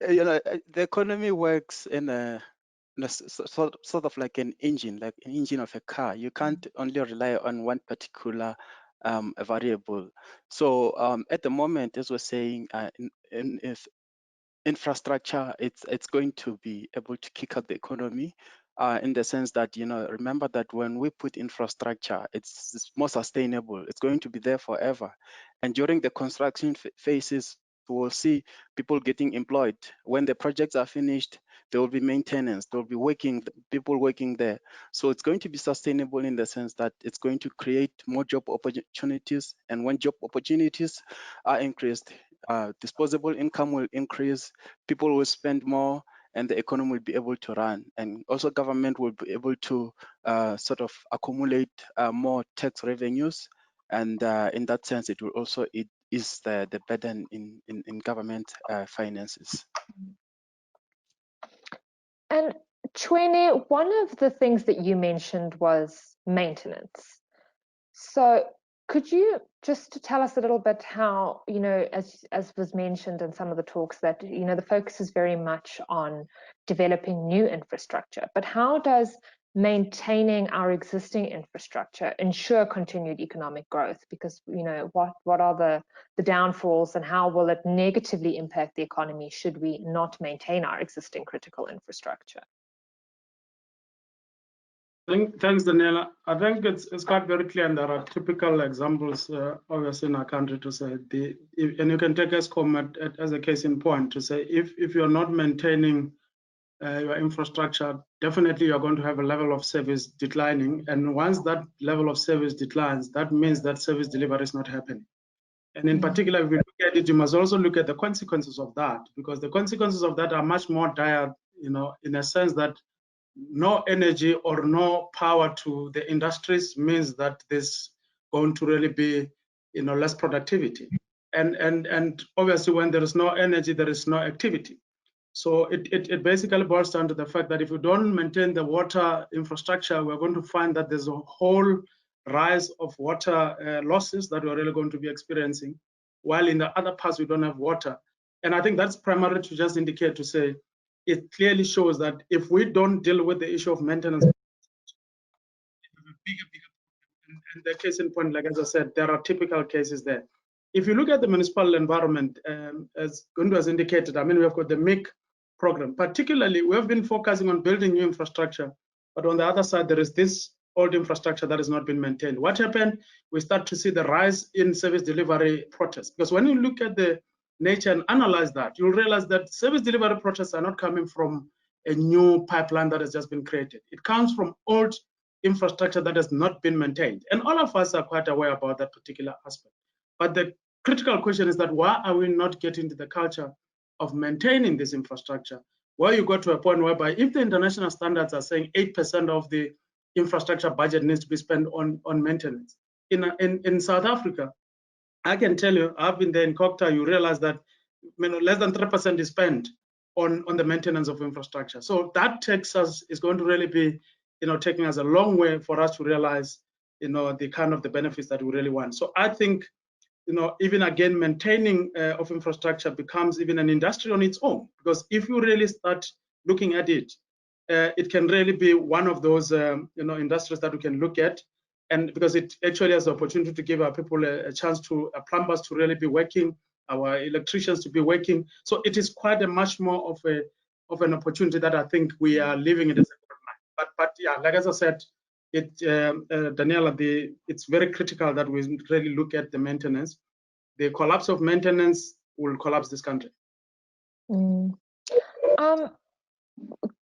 you know, the economy works in a sort of like an engine of a car. You can't only rely on one particular variable. So at the moment, as we're saying, if infrastructure, it's going to be able to kick out the economy in the sense that, you know, remember that when we put infrastructure, it's more sustainable. It's going to be there forever. And during the construction phases, we'll see people getting employed. When the projects are finished, there will be maintenance, there will be people working there. So it's going to be sustainable in the sense that it's going to create more job opportunities. And when job opportunities are increased, disposable income will increase, people will spend more, and the economy will be able to run. And also government will be able to sort of accumulate more tax revenues. And in that sense, it will also ease the burden in government finances. And Chuene, one of the things that you mentioned was maintenance. So could you just tell us a little bit how, you know, as was mentioned in some of the talks, that, you know, the focus is very much on developing new infrastructure, but how does maintaining our existing infrastructure ensure continued economic growth? Because, you know, what are the downfalls, and how will it negatively impact the economy should we not maintain our existing critical infrastructure? Thanks, Daniela. I think it's quite very clear, and there are typical examples, obviously, in our country to say, and you can take Eskom as a case in point to say, if you're not maintaining your infrastructure, definitely you're going to have a level of service declining. And once that level of service declines, that means that service delivery is not happening. And in particular, if we look at it, you must also look at the consequences of that, because the consequences of that are much more dire, you know, in a sense that no energy or no power to the industries means that there's going to really be, you know, less productivity. And obviously, when there is no energy, there is no activity. So it basically boils down to the fact that if we don't maintain the water infrastructure, we're going to find that there's a whole rise of water losses that we're really going to be experiencing, while in the other parts we don't have water. And I think that's primarily to just indicate, to say, it clearly shows that if we don't deal with the issue of maintenance, and the case in point, like as I said, there are typical cases there. If you look at the municipal environment, as Gundu has indicated, I mean, we've got the MIC program. Particularly, we have been focusing on building new infrastructure, but on the other side, there is this old infrastructure that has not been maintained. What happened? We start to see the rise in service delivery protests, because when you look at the nature and analyze that, you'll realize that service delivery protests are not coming from a new pipeline that has just been created. It comes from old infrastructure that has not been maintained. And all of us are quite aware about that particular aspect. But the critical question is that why are we not getting to the culture of maintaining this infrastructure? where you got to a point whereby if the international standards are saying 8% of the infrastructure budget needs to be spent on maintenance, in South Africa, I can tell you, I've been there in Cocta, you realize that less than 3% is spent on the maintenance of infrastructure. So that takes us, is going to really be, taking us a long way for us to realize, the kind of the benefits that we really want. So I think, even again, maintaining of infrastructure becomes even an industry on its own, because if you really start looking at it, it can really be one of those, industries that we can look at, and because it actually has the opportunity to give our people a chance to, plumbers to really be working, our electricians to be working. So it is quite a much more of an opportunity that I think we are living in as a government. But yeah, like as I said, Daniela, it's very critical that we really look at the maintenance. The collapse of maintenance will collapse this country.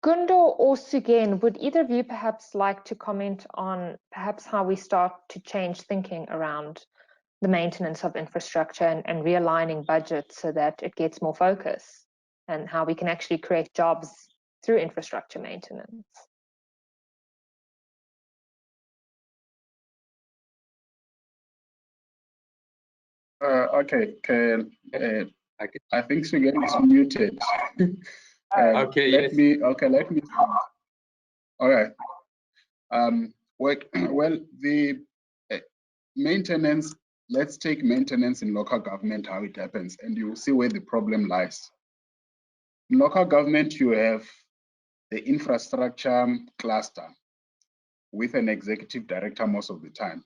Gundo or Sugen, would either of you perhaps like to comment on perhaps how we start to change thinking around the maintenance of infrastructure and realigning budgets so that it gets more focus, and how we can actually create jobs through infrastructure maintenance? Okay, I think Sugen is muted. Okay, let me. All right. Well, the maintenance. Let's take maintenance in local government, how it happens, and you will see where the problem lies. In local government, you have the infrastructure cluster with an executive director most of the time,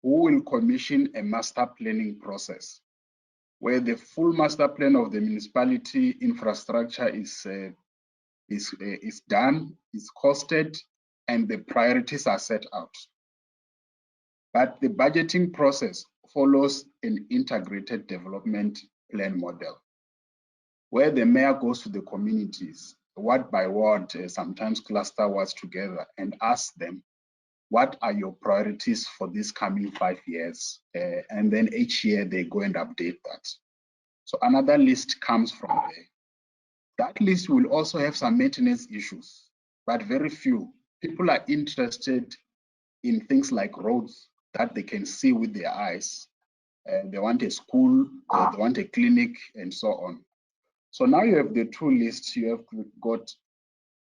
who will commission a master planning process where the full master plan of the municipality infrastructure is done, is costed, and the priorities are set out. But the budgeting process follows an integrated development plan model, where the mayor goes to the communities, ward by ward, sometimes cluster wards together, and asks them, what are your priorities for this coming 5 years? And then each year they go and update that. So another list comes from there. That list will also have some maintenance issues, but very few. People are interested in things like roads that they can see with their eyes. They want a school, they want a clinic, and so on. So now you have the two lists. You have got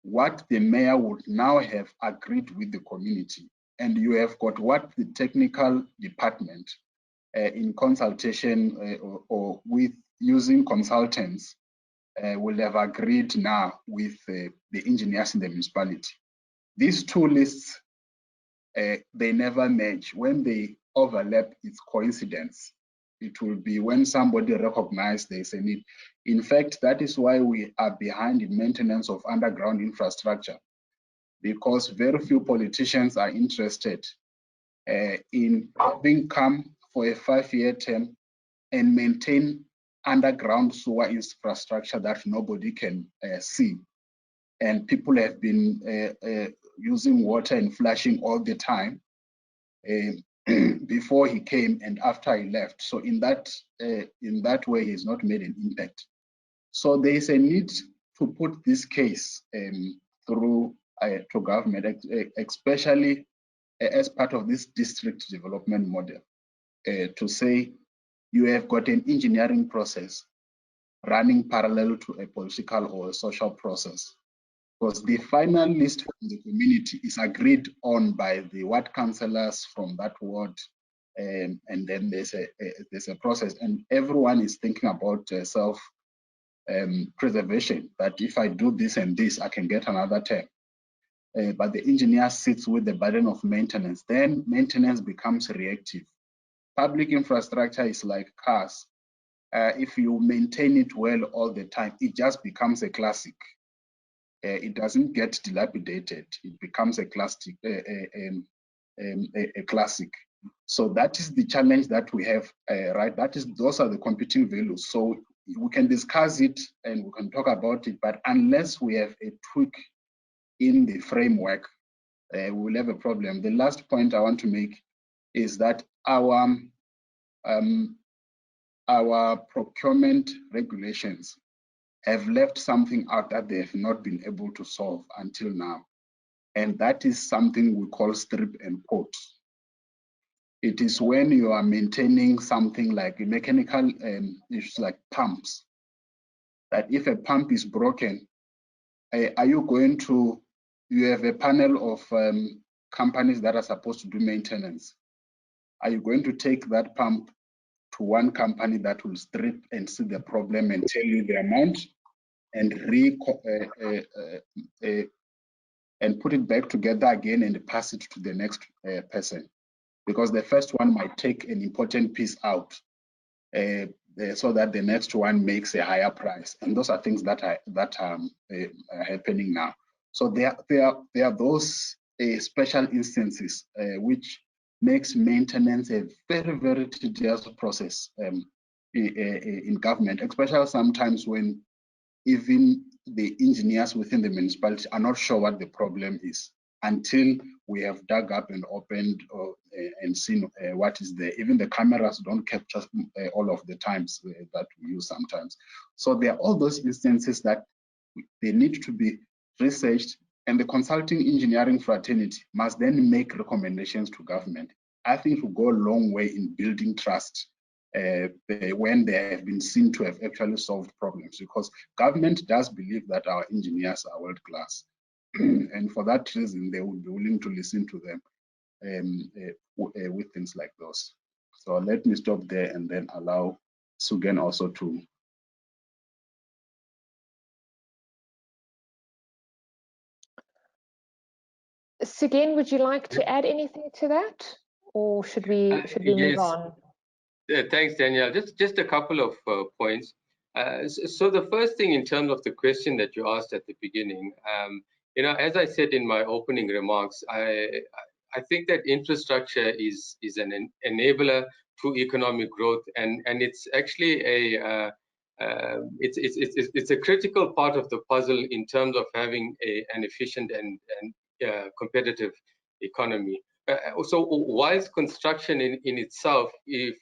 what the mayor would now have agreed with the community, and you have got what the technical department in consultation or with using consultants will have agreed now with the engineers in the municipality. These two lists, they never match. When they overlap, it's coincidence. It will be when somebody recognizes there's a need. In fact, that is why we are behind in maintenance of underground infrastructure, because very few politicians are interested in having come for a 5-year term and maintain underground sewer infrastructure that nobody can see. And people have been using water and flushing all the time before he came and after he left. So in that way, he's not made an impact. So there is a need to put this case through to government, especially as part of this district development model, to say you have got an engineering process running parallel to a political or a social process. Because the final list from the community is agreed on by the ward councillors from that ward, and then there's a process, and everyone is thinking about self-preservation. That if I do this and this, I can get another term. But the engineer sits with the burden of maintenance. Then maintenance becomes reactive. Public infrastructure is like cars. If you maintain it well all the time, it just becomes a classic. It doesn't get dilapidated. It becomes a classic. A classic. So that is the challenge that we have, right? Those are the competing values. So we can discuss it and we can talk about it, but unless we have a tweak in the framework, we'll have a problem. The last point I want to make is that our procurement regulations have left something out that they have not been able to solve until now. And that is something we call strip and poke. It is when you are maintaining something like a mechanical issues like pumps, that if a pump is broken, are you going to, you have a panel of companies that are supposed to do maintenance. Are you going to take that pump to one company that will strip and see the problem and tell you the amount and and put it back together again and pass it to the next person? Because the first one might take an important piece out so that the next one makes a higher price. And those are things that are happening now. So there are those special instances which makes maintenance a very, very tedious process in government, especially sometimes when even the engineers within the municipality are not sure what the problem is until we have dug up and opened and seen what is there. Even the cameras don't capture all of the times that we use sometimes. So there are all those instances that they need to be researched, and the consulting engineering fraternity must then make recommendations to government. I think it will go a long way in building trust when they have been seen to have actually solved problems, because government does believe that our engineers are world class. And for that reason, they would be willing to listen to them with things like those. So let me stop there and then allow Sugen also to. Sugen, would you like to add anything to that, or should we yes. move on? Thanks, Danielle. Just a couple of points. So the first thing in terms of the question that you asked at the beginning, you know, as I said in my opening remarks, I think that infrastructure is an enabler to economic growth, and it's actually it's a critical part of the puzzle in terms of having an efficient and competitive economy. So whilst construction in itself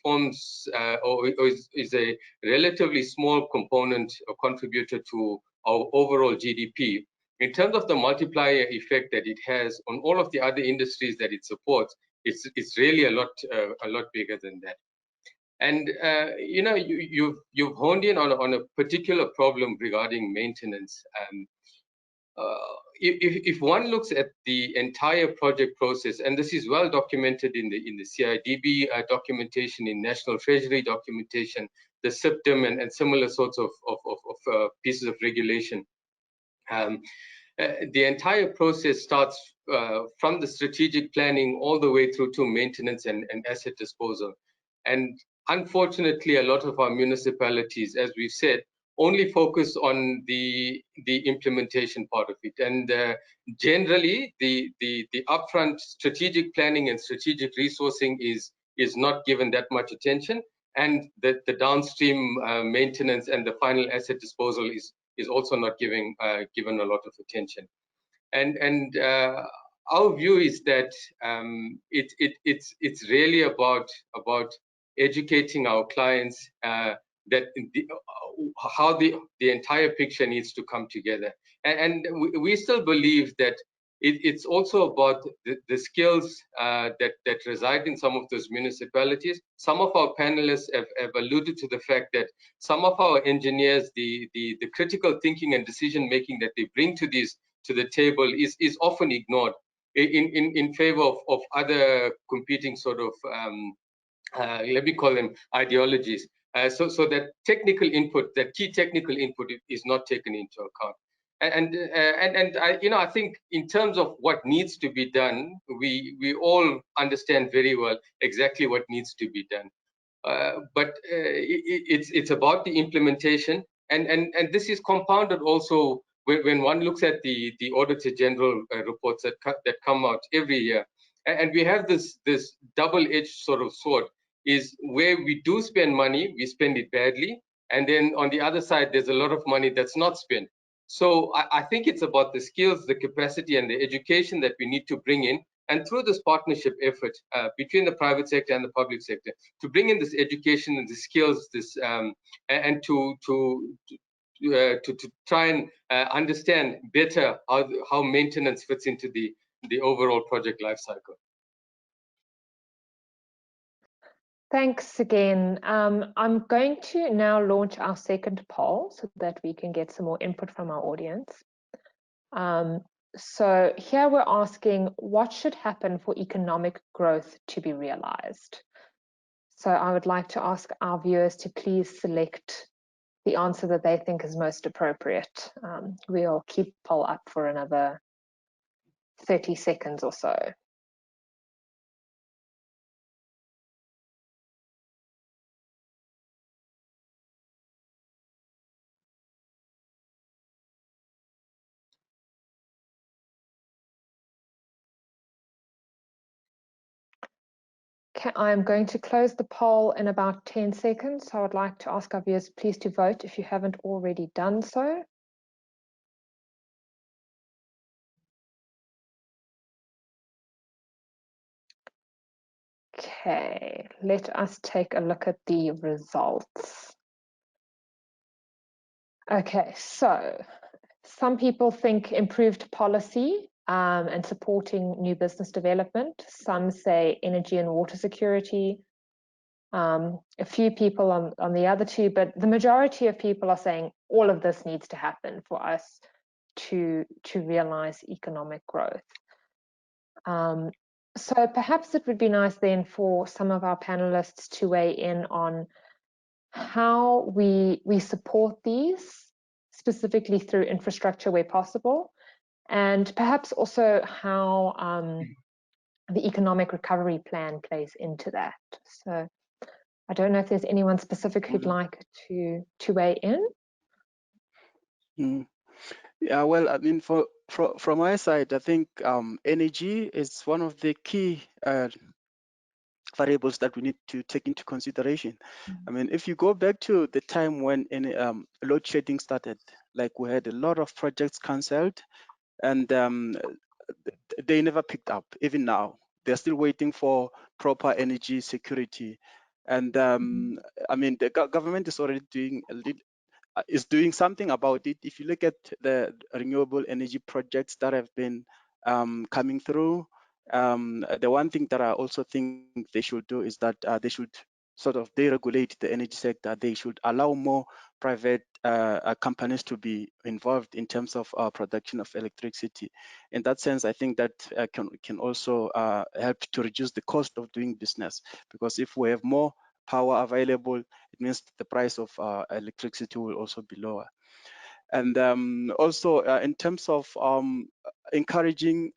forms or is a relatively small component or contributor to our overall GDP, in terms of the multiplier effect that it has on all of the other industries that it supports, it's really a lot bigger than that. And you know, you've honed in on a particular problem regarding maintenance. If one looks at the entire project process, and this is well documented in the CIDB documentation, in National Treasury documentation, the SIPTM and similar sorts of pieces of regulation, the entire process starts from the strategic planning all the way through to maintenance and asset disposal. And unfortunately, a lot of our municipalities, as we've said, only focus on the implementation part of it. And generally, the upfront strategic planning and strategic resourcing is not given that much attention. And the downstream maintenance and the final asset disposal is also not given a lot of attention. And our view is that it's really about educating our clients that how the entire picture needs to come together. And we still believe that it's also about the skills that reside in some of those municipalities. Some of our panelists have alluded to the fact that some of our engineers, the critical thinking and decision making that they bring to the table is often ignored in favor of other competing sort of let me call them ideologies. So that technical input, that key technical input, is not taken into account. And I, you know, I think in terms of what needs to be done, we all understand very well exactly what needs to be done. But it's about the implementation, and this is compounded also when one looks at the Auditor General reports that come out every year, and we have this double-edged sort of sword. Is where we do spend money, we spend it badly, and then on the other side, there's a lot of money that's not spent. So I think it's about the skills, the capacity, and the education that we need to bring in, and through this partnership effort between the private sector and the public sector, to bring in this education and the skills, this and to to try and understand better how maintenance fits into the overall project life cycle. Thanks again. I'm going to now launch our second poll so that we can get some more input from our audience. So here we're asking, what should happen for economic growth to be realized? So I would like to ask our viewers to please select the answer that they think is most appropriate. We'll keep the poll up for another 30 seconds or so. Okay, I'm going to close the poll in about 10 seconds. So I would like to ask our viewers please to vote if you haven't already done so. Okay, let us take a look at the results. Okay, so some people think improved policy and supporting new business development. Some say energy and water security. A few people on the other two, but the majority of people are saying all of this needs to happen for us to realize economic growth. So perhaps it would be nice then for some of our panelists to weigh in on how we support these, specifically through infrastructure where possible, and perhaps also how the economic recovery plan plays into that. So I don't know if there's anyone specific who'd like to weigh in. Yeah, well, I mean, from my side, I think energy is one of the key variables that we need to take into consideration. I mean, if you go back to the time when load shedding started, like we had a lot of projects cancelled, and they never picked up. Even now, they're still waiting for proper energy security. And I mean, the government is already doing something about it. If you look at the renewable energy projects that have been coming through, the one thing that I also think they should do is that they should sort of deregulate the energy sector. They should allow more private companies to be involved in terms of production of electricity. In that sense, I think that can also help to reduce the cost of doing business, because if we have more power available, it means the price of electricity will also be lower. And also in terms of encouraging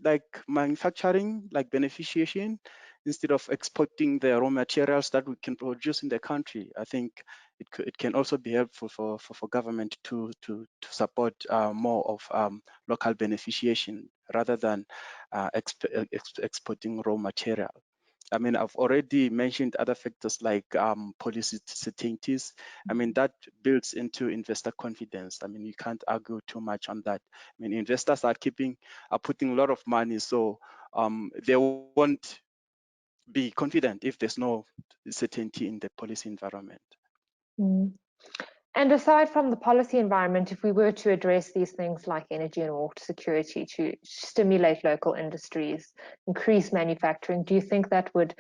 like manufacturing, like beneficiation, instead of exporting the raw materials that we can produce in the country, I think it can also be helpful for government to support more of local beneficiation rather than exporting raw material. I mean, I've already mentioned other factors like policy certainties. I mean, that builds into investor confidence. I mean, you can't argue too much on that. I mean, investors are putting a lot of money, so they won't be confident if there's no certainty in the policy environment. And aside from the policy environment, if we were to address these things like energy and water security to stimulate local industries, increase manufacturing, do you think that would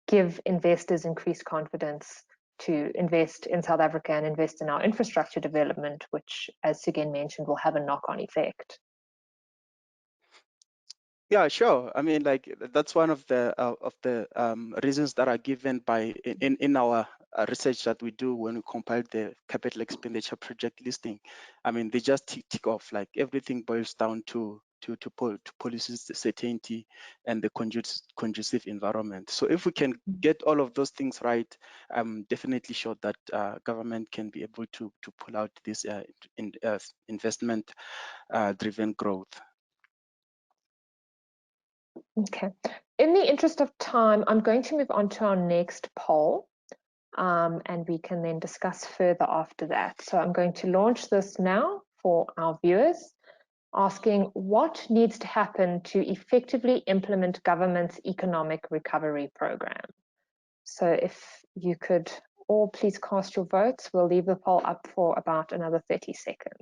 give investors increased confidence to invest in South Africa and invest in our infrastructure development, which, as Sugen mentioned, will have a knock-on effect? Yeah, sure. I mean, like that's one of the reasons that are given by in our research that we do when we compile the capital expenditure project listing. I mean, they just tick off, like everything boils down to policy certainty and the conducive environment. So if we can get all of those things right, I'm definitely sure that government can be able to pull out this investment driven growth. Okay. In the interest of time, I'm going to move on to our next poll, and we can then discuss further after that. So I'm going to launch this now for our viewers, asking what needs to happen to effectively implement government's economic recovery program. So if you could or please cast your votes. We'll leave the poll up for about another 30 seconds.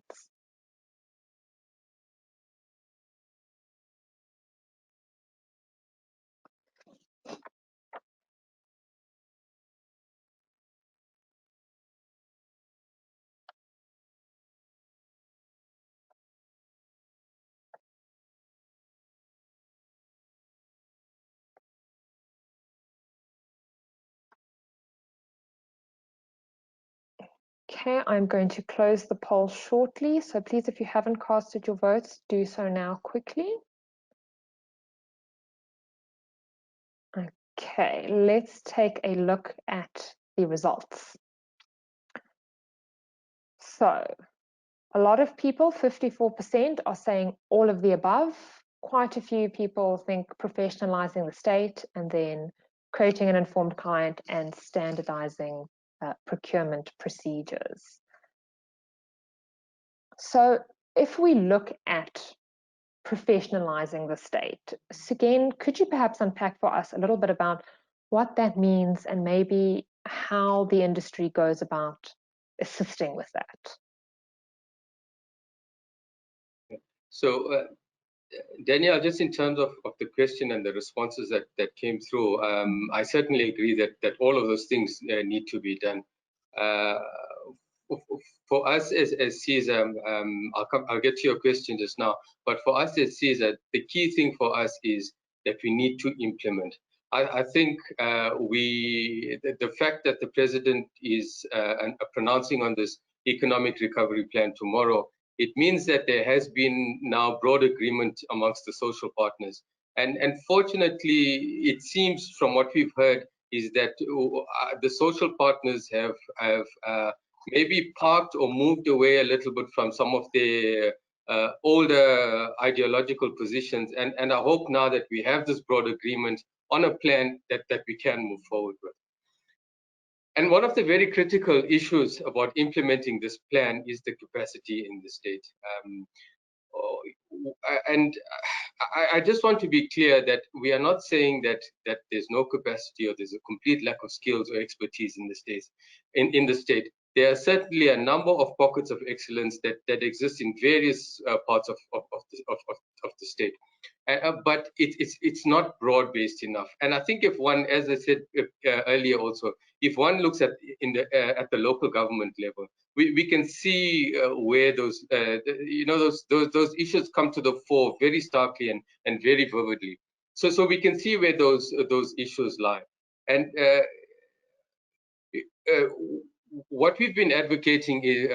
Okay, I'm going to close the poll shortly. So please, if you haven't casted your votes, do so now quickly. Okay, let's take a look at the results. So a lot of people, 54%, are saying all of the above. Quite a few people think professionalizing the state and then creating an informed client and standardizing procurement procedures. So if we look at professionalizing the state, Sugen, could you perhaps unpack for us a little bit about what that means and maybe how the industry goes about assisting with that? So, Danielle, just in terms of the question and the responses that came through, I certainly agree that all of those things need to be done. For us as CESA, I'll get to your question just now, but for us as CESA, the key thing for us is that we need to implement. I think the fact that the president is pronouncing on this economic recovery plan tomorrow, it means that there has been now broad agreement amongst the social partners. And fortunately, it seems from what we've heard is that the social partners have maybe parked or moved away a little bit from some of the older ideological positions. And I hope now that we have this broad agreement on a plan that we can move forward with. And one of the very critical issues about implementing this plan is the capacity in the state. And I just want to be clear that we are not saying that there's no capacity or there's a complete lack of skills or expertise in the state. In the state, there are certainly a number of pockets of excellence that exist in various parts of the state. But it's not broad-based enough. And I think if one, as I said earlier also, if one looks at the local government level, we can see where those those issues come to the fore very starkly and very vividly. So we can see where those issues lie. And what we've been advocating is,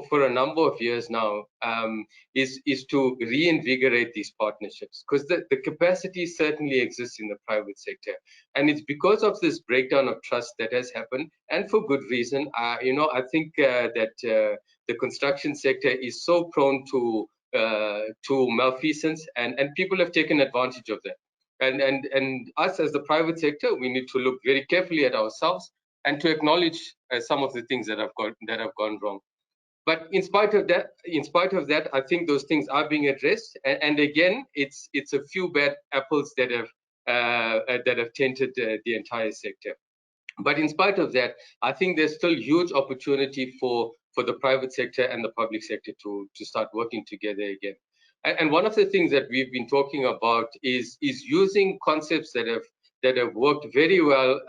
for a number of years now is to reinvigorate these partnerships, because the capacity certainly exists in the private sector, and it's because of this breakdown of trust that has happened, and for good reason. I think that the construction sector is so prone to malfeasance, and people have taken advantage of that. And us as the private sector, we need to look very carefully at ourselves and to acknowledge some of the things that have gone wrong. But in spite of that, I think those things are being addressed. And again, it's a few bad apples that have tainted the entire sector. But in spite of that, I think there's still huge opportunity for the private sector and the public sector to start working together again. And one of the things that we've been talking about is using concepts that have worked very well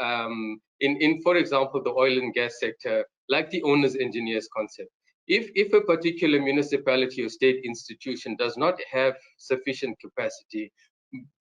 in, for example, the oil and gas sector, like the owner's engineers concept. If a particular municipality or state institution does not have sufficient capacity,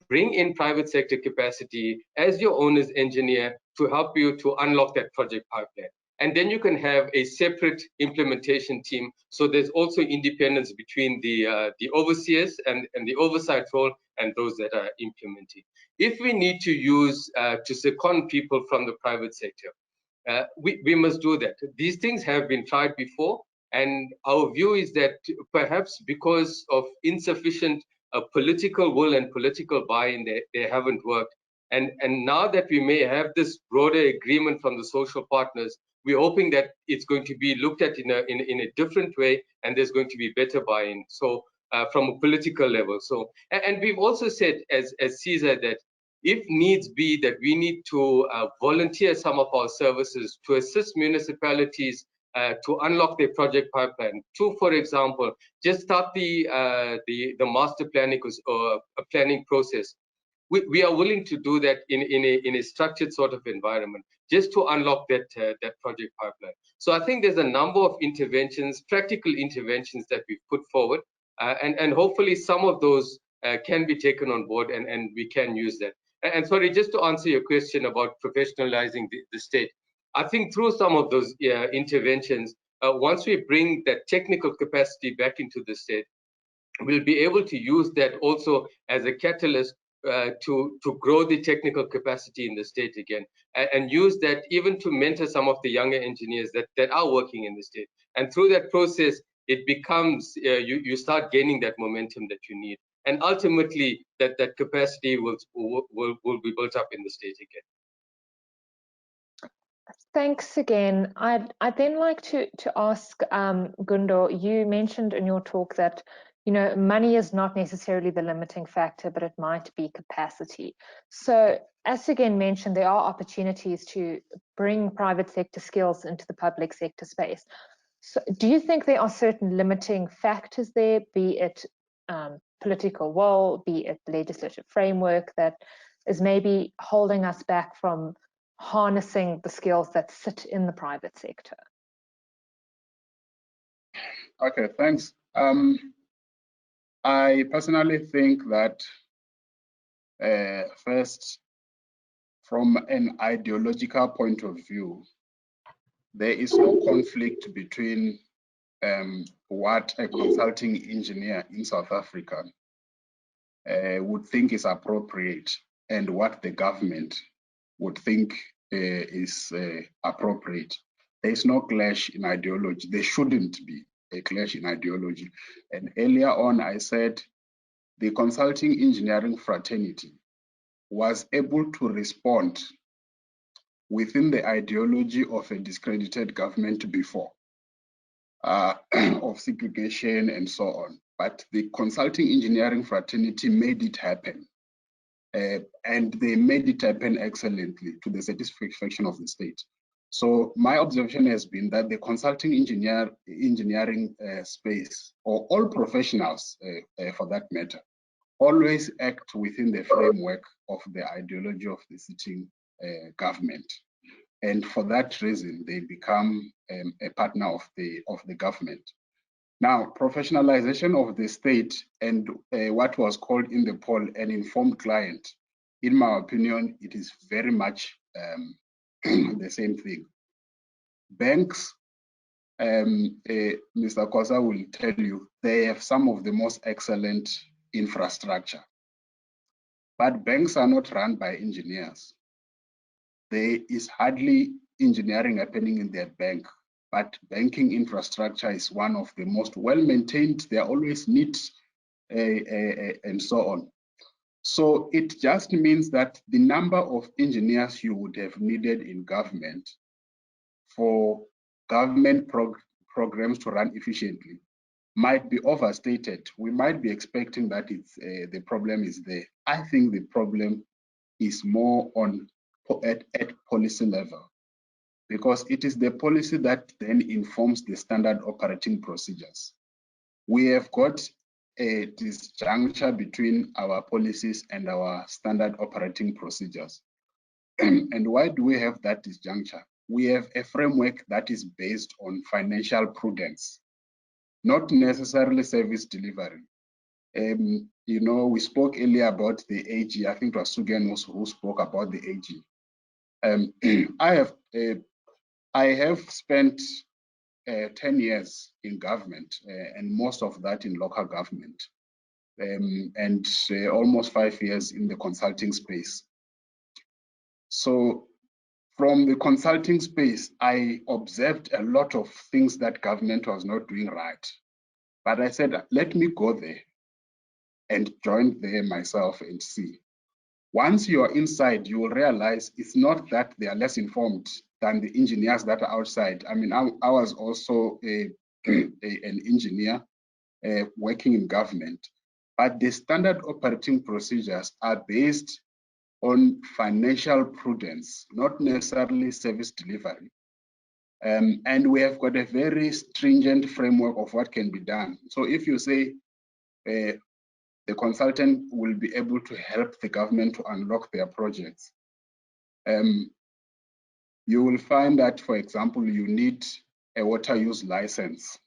bring in private sector capacity as your owner's engineer to help you to unlock that project pipeline. And then you can have a separate implementation team. So there's also independence between the overseers and the oversight role and those that are implementing. If we need to use to second people from the private sector, we must do that. These things have been tried before, and our view is that perhaps because of insufficient political will and political buy-in, they haven't worked. And now that we may have this broader agreement from the social partners, we're hoping that it's going to be looked at in a different way, and there's going to be better buy-in. So from a political level. So, and we've also said as CESA that if needs be that we need to volunteer some of our services to assist municipalities to unlock their project pipeline, to, for example, just start the master planning or planning process. We are willing to do that in a structured sort of environment, just to unlock that project pipeline. So I think there's a number of interventions, practical interventions that we've put forward, and hopefully some of those can be taken on board, and we can use that. And sorry, just to answer your question about professionalizing the state, I think through some of those interventions, once we bring that technical capacity back into the state, we'll be able to use that also as a catalyst to grow the technical capacity in the state again, and use that even to mentor some of the younger engineers that are working in the state. And through that process, it becomes, you start gaining that momentum that you need. And ultimately, that capacity will be built up in the state again. Thanks again. I'd then like to ask Gundo, you mentioned in your talk that money is not necessarily the limiting factor, but it might be capacity. So as Sugen mentioned, there are opportunities to bring private sector skills into the public sector space. So do you think there are certain limiting factors there, be it political will, be it legislative framework, that is maybe holding us back from harnessing the skills that sit in the private sector? Okay, thanks. I personally think that first, from an ideological point of view, there is no conflict between what a consulting engineer in South Africa would think is appropriate and what the government would think is appropriate. There is no clash in ideology. There shouldn't be a clash in ideology. And earlier on, I said the consulting engineering fraternity was able to respond within the ideology of a discredited government before, of segregation and so on. But the consulting engineering fraternity made it happen. And they made it happen excellently to the satisfaction of the state. So my observation has been that the consulting engineering space, or all professionals for that matter, always act within the framework of the ideology of the sitting government. And for that reason, they become a partner of the government. Now, professionalization of the state and what was called in the poll an informed client, in my opinion, it is very much the same thing. Banks, Mr. Kosa will tell you, they have some of the most excellent infrastructure. But banks are not run by engineers. There is hardly engineering happening in their bank, but banking infrastructure is one of the most well-maintained. There are always needs and so on. So it just means that the number of engineers you would have needed in government for government programs to run efficiently might be overstated. We might be expecting that the problem is there. I think the problem is more at policy level, because it is the policy that then informs the standard operating procedures. We have got a disjuncture between our policies and our standard operating procedures. And why do we have that disjuncture? We have a framework that is based on financial prudence, not necessarily service delivery. We spoke earlier about the AG. I think it was Sugen who spoke about the AG. I have spent 10 years in government, and most of that in local government, and almost 5 years in the consulting space. So from the consulting space, I observed a lot of things that government was not doing right. But I said, let me go there and join there myself and see. Once you are inside, you will realize it's not that they are less informed than the engineers that are outside. I mean, I was also an engineer working in government, but the standard operating procedures are based on financial prudence, not necessarily service delivery. And we have got a very stringent framework of what can be done. So if you say the consultant will be able to help the government to unlock their projects, you will find that, for example, you need a water use license.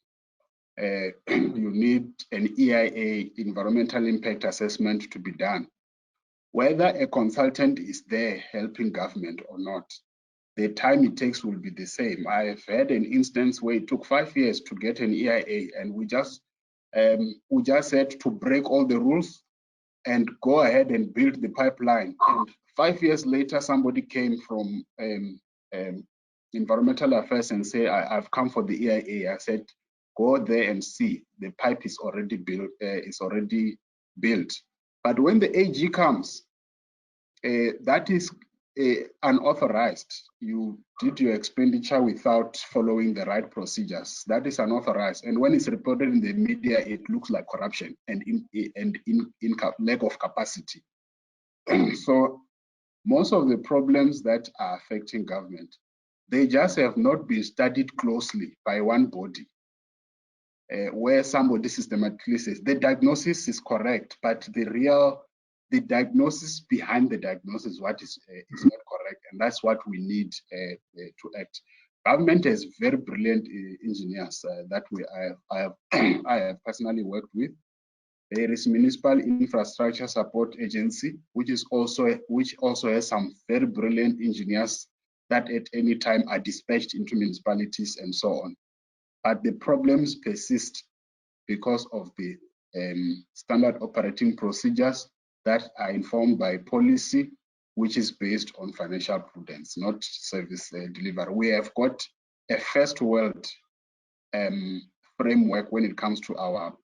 You need an EIA, environmental impact assessment, to be done. Whether a consultant is there helping government or not, the time it takes will be the same. I've had an instance where it took 5 years to get an EIA, and we just had to break all the rules and go ahead and build the pipeline. And 5 years later, somebody came from environmental affairs and say, I've come for the EIA. I said, go there and see. The pipe is already built. But when the AG comes, that is unauthorized. You did your expenditure without following the right procedures. That is unauthorized. And when it's reported in the media, it looks like corruption and lack of capacity. So most of the problems that are affecting government, they just have not been studied closely by one body, where somebody systematically says the diagnosis is correct, but the diagnosis behind the diagnosis what is not correct, and that's what we need to act. Government has very brilliant engineers that I have personally worked with. There is Municipal Infrastructure Support Agency, which also has some very brilliant engineers that at any time are dispatched into municipalities and so on. But the problems persist because of the standard operating procedures that are informed by policy, which is based on financial prudence, not service delivery. We have got a first world framework when it comes to our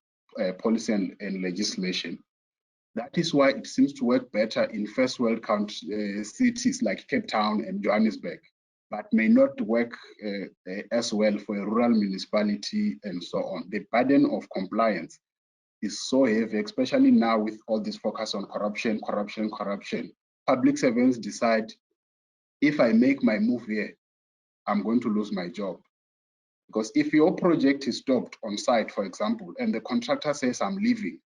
policy and legislation. That is why it seems to work better in first world cities like Cape Town and Johannesburg, but may not work as well for a rural municipality and so on. The burden of compliance is so heavy, especially now with all this focus on corruption. Public servants decide, if I make my move here, I'm going to lose my job. Because if your project is stopped on site, for example, and the contractor says, I'm leaving,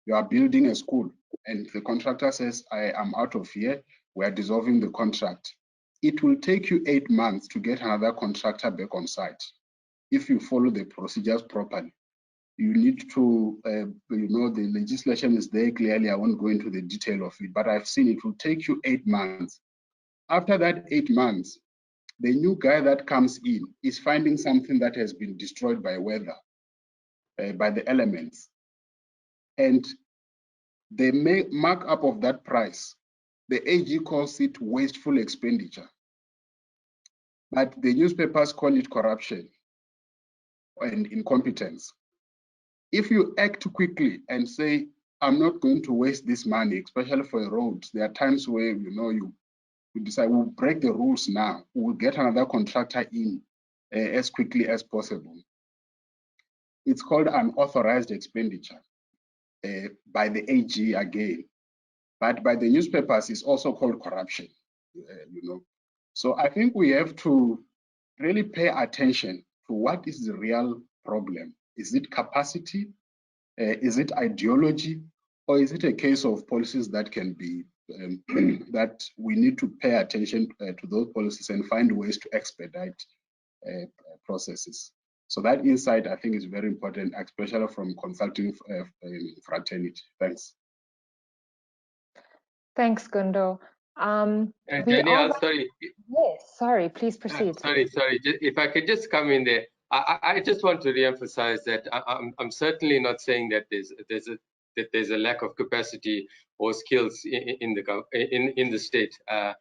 you are building a school, and the contractor says, I am out of here, we are dissolving the contract. It will take you 8 months to get another contractor back on site if you follow the procedures properly. You need to, the legislation is there clearly. I won't go into the detail of it, but I've seen it will take you 8 months. After that 8 months, the new guy that comes in is finding something that has been destroyed by weather, by the elements. And the markup of that price, the AG calls it wasteful expenditure. But the newspapers call it corruption and incompetence. If you act quickly and say, I'm not going to waste this money, especially for a road, there are times where you decide we'll break the rules now, we'll get another contractor in as quickly as possible. It's called unauthorized expenditure by the AG again, but by the newspapers it's also called corruption. So I think we have to really pay attention to what is the real problem. Is it capacity? Is it ideology? Or is it a case of policies that can be that we need to pay attention to those policies and find ways to expedite processes? So that insight, I think, is very important, especially from consulting fraternity. Thanks. Thanks, Gundo. Danielle, sorry. Yes, sorry, please proceed. Sorry. If I could just come in there. I just want to reemphasize that I'm certainly not saying that there's a lack of capacity or skills in the state. I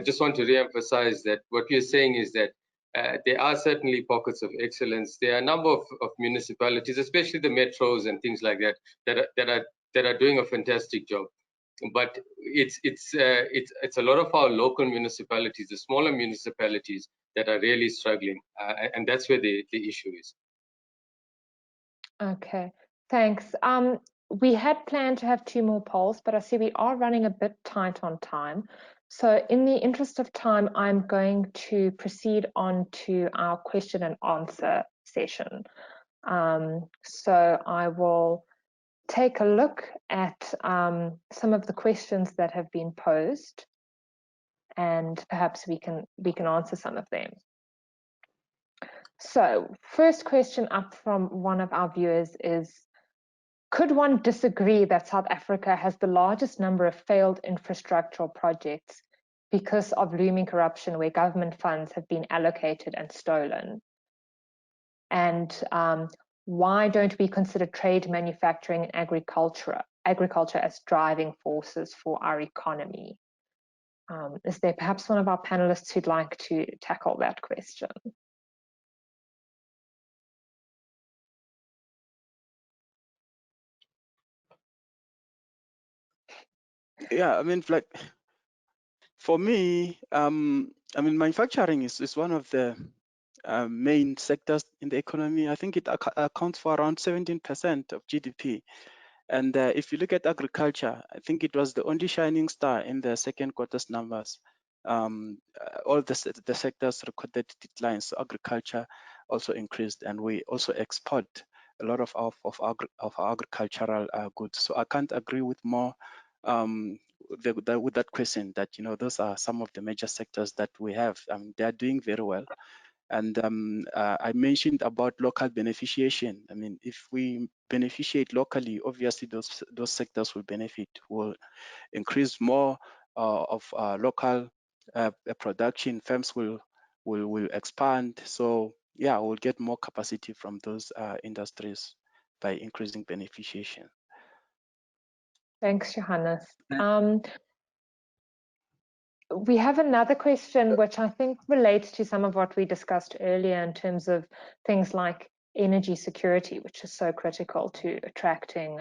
just want to reemphasize that what we're saying is that there are certainly pockets of excellence. There are a number of municipalities, especially the metros and things like that are doing a fantastic job. But it's a lot of our local municipalities, the smaller municipalities, that are really struggling, and that's where the issue is. Okay, thanks. we had planned to have 2 more polls, but I see we are running a bit tight on time. So in the interest of time, I'm going to proceed on to our question and answer session. So I will take a look at some of the questions that have been posed, and perhaps we can answer some of them. So first question up from one of our viewers is, could one disagree that South Africa has the largest number of failed infrastructural projects because of looming corruption where government funds have been allocated and stolen? And why don't we consider trade, manufacturing, and agriculture as driving forces for our economy? Is there perhaps one of our panelists who'd like to tackle that question? Yeah, I mean, like, for me, I mean, manufacturing is one of the main sectors in the economy. I think it accounts for around 17% of GDP. And if you look at agriculture, I think it was the only shining star in the second quarter's numbers. All the sectors recorded declines. So agriculture also increased, and we also export a lot of our agricultural goods. So I can't agree with more with that question, that those are some of the major sectors that we have. They are doing very well. And I mentioned about local beneficiation. I mean, if we beneficiate locally, obviously those sectors will benefit, will increase more of local production. Firms will expand. So yeah, we'll get more capacity from those industries by increasing beneficiation. Thanks, Johannes. We have another question which I think relates to some of what we discussed earlier in terms of things like energy security, which is so critical to attracting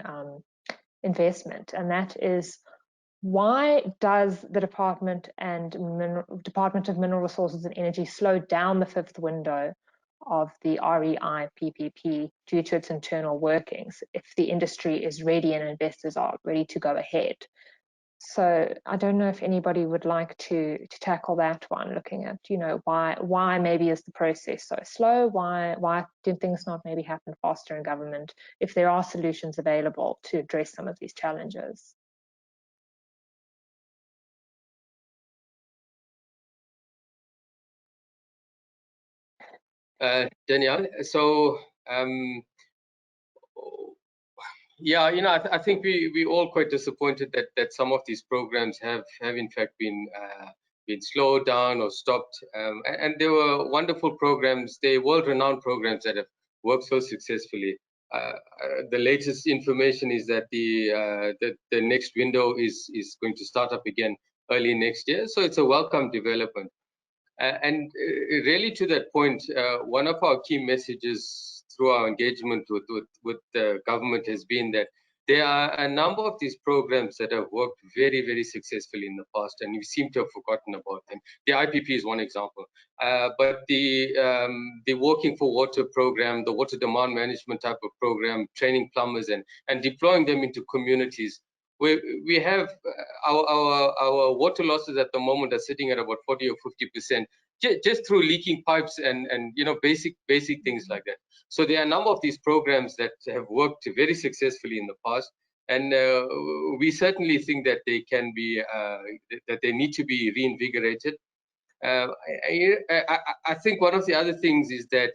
investment. And that is, why does the Department of Mineral Resources and Energy slow down the 5th window of the REI PPP due to its internal workings if the industry is ready and investors are ready to go ahead? So I don't know if anybody would like to tackle that one, looking at, why maybe is the process so slow? Why did things not maybe happen faster in government if there are solutions available to address some of these challenges? Danielle, so yeah, I think we all quite disappointed that some of these programs have in fact been slowed down or stopped. And they were wonderful programs. They world-renowned programs that have worked so successfully. The latest information is that the next window is going to start up again early next year. So it's a welcome development. And really, to that point, one of our key messages through our engagement with the government has been that there are a number of these programs that have worked very, very successfully in the past, and we seem to have forgotten about them. The IPP is one example, but the Working for Water program, the water demand management type of program, training plumbers and deploying them into communities. We have our water losses at the moment are sitting at about 40 or 50%, just through leaking pipes and basic things like that. So there are a number of these programs that have worked very successfully in the past, and we certainly think that they can be that they need to be reinvigorated. I think one of the other things is that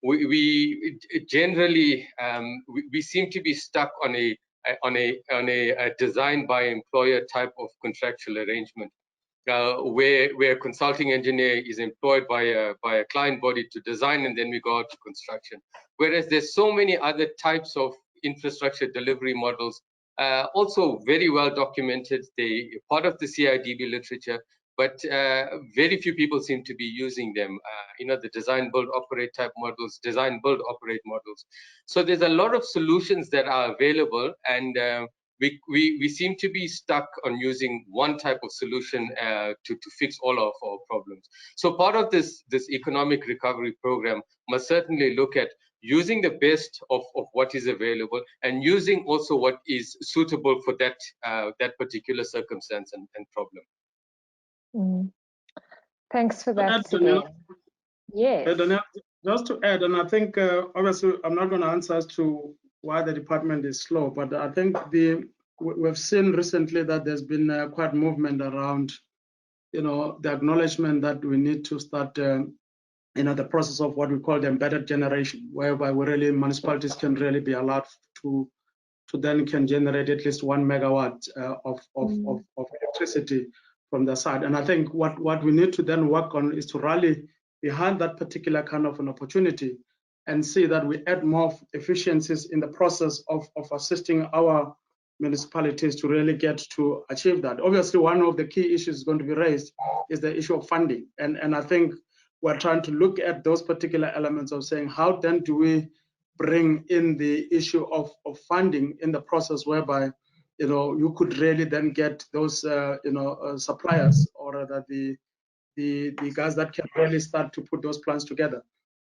we generally we seem to be stuck on a design by employer type of contractual arrangement, where a consulting engineer is employed by a client body to design, and then we go out to construction. Whereas there's so many other types of infrastructure delivery models, also very well documented. They part of the CIDB literature, but very few people seem to be using them. The design, build, operate type models, design, build, operate models. So there's a lot of solutions that are available, and we seem to be stuck on using one type of solution to fix all of our problems. So part of this economic recovery program must certainly look at using the best of what is available, and using also what is suitable for that that particular circumstance and problem. Thanks for that, Danielle, Sugen. Yes. Danielle, just to add, and I think obviously I'm not going to answer as to why the department is slow, but I think we've seen recently that there's been quite movement around, the acknowledgement that we need to start, the process of what we call the embedded generation, whereby municipalities can really be allowed to then can generate at least 1 megawatt of electricity from the side. And I think what we need to then work on is to rally behind that particular kind of an opportunity and see that we add more efficiencies in the process of assisting our municipalities to really get to achieve that. Obviously, one of the key issues going to be raised is the issue of funding. And I think we're trying to look at those particular elements of saying, how then do we bring in the issue of funding in the process whereby, you could really then get those, suppliers or the guys that can really start to put those plans together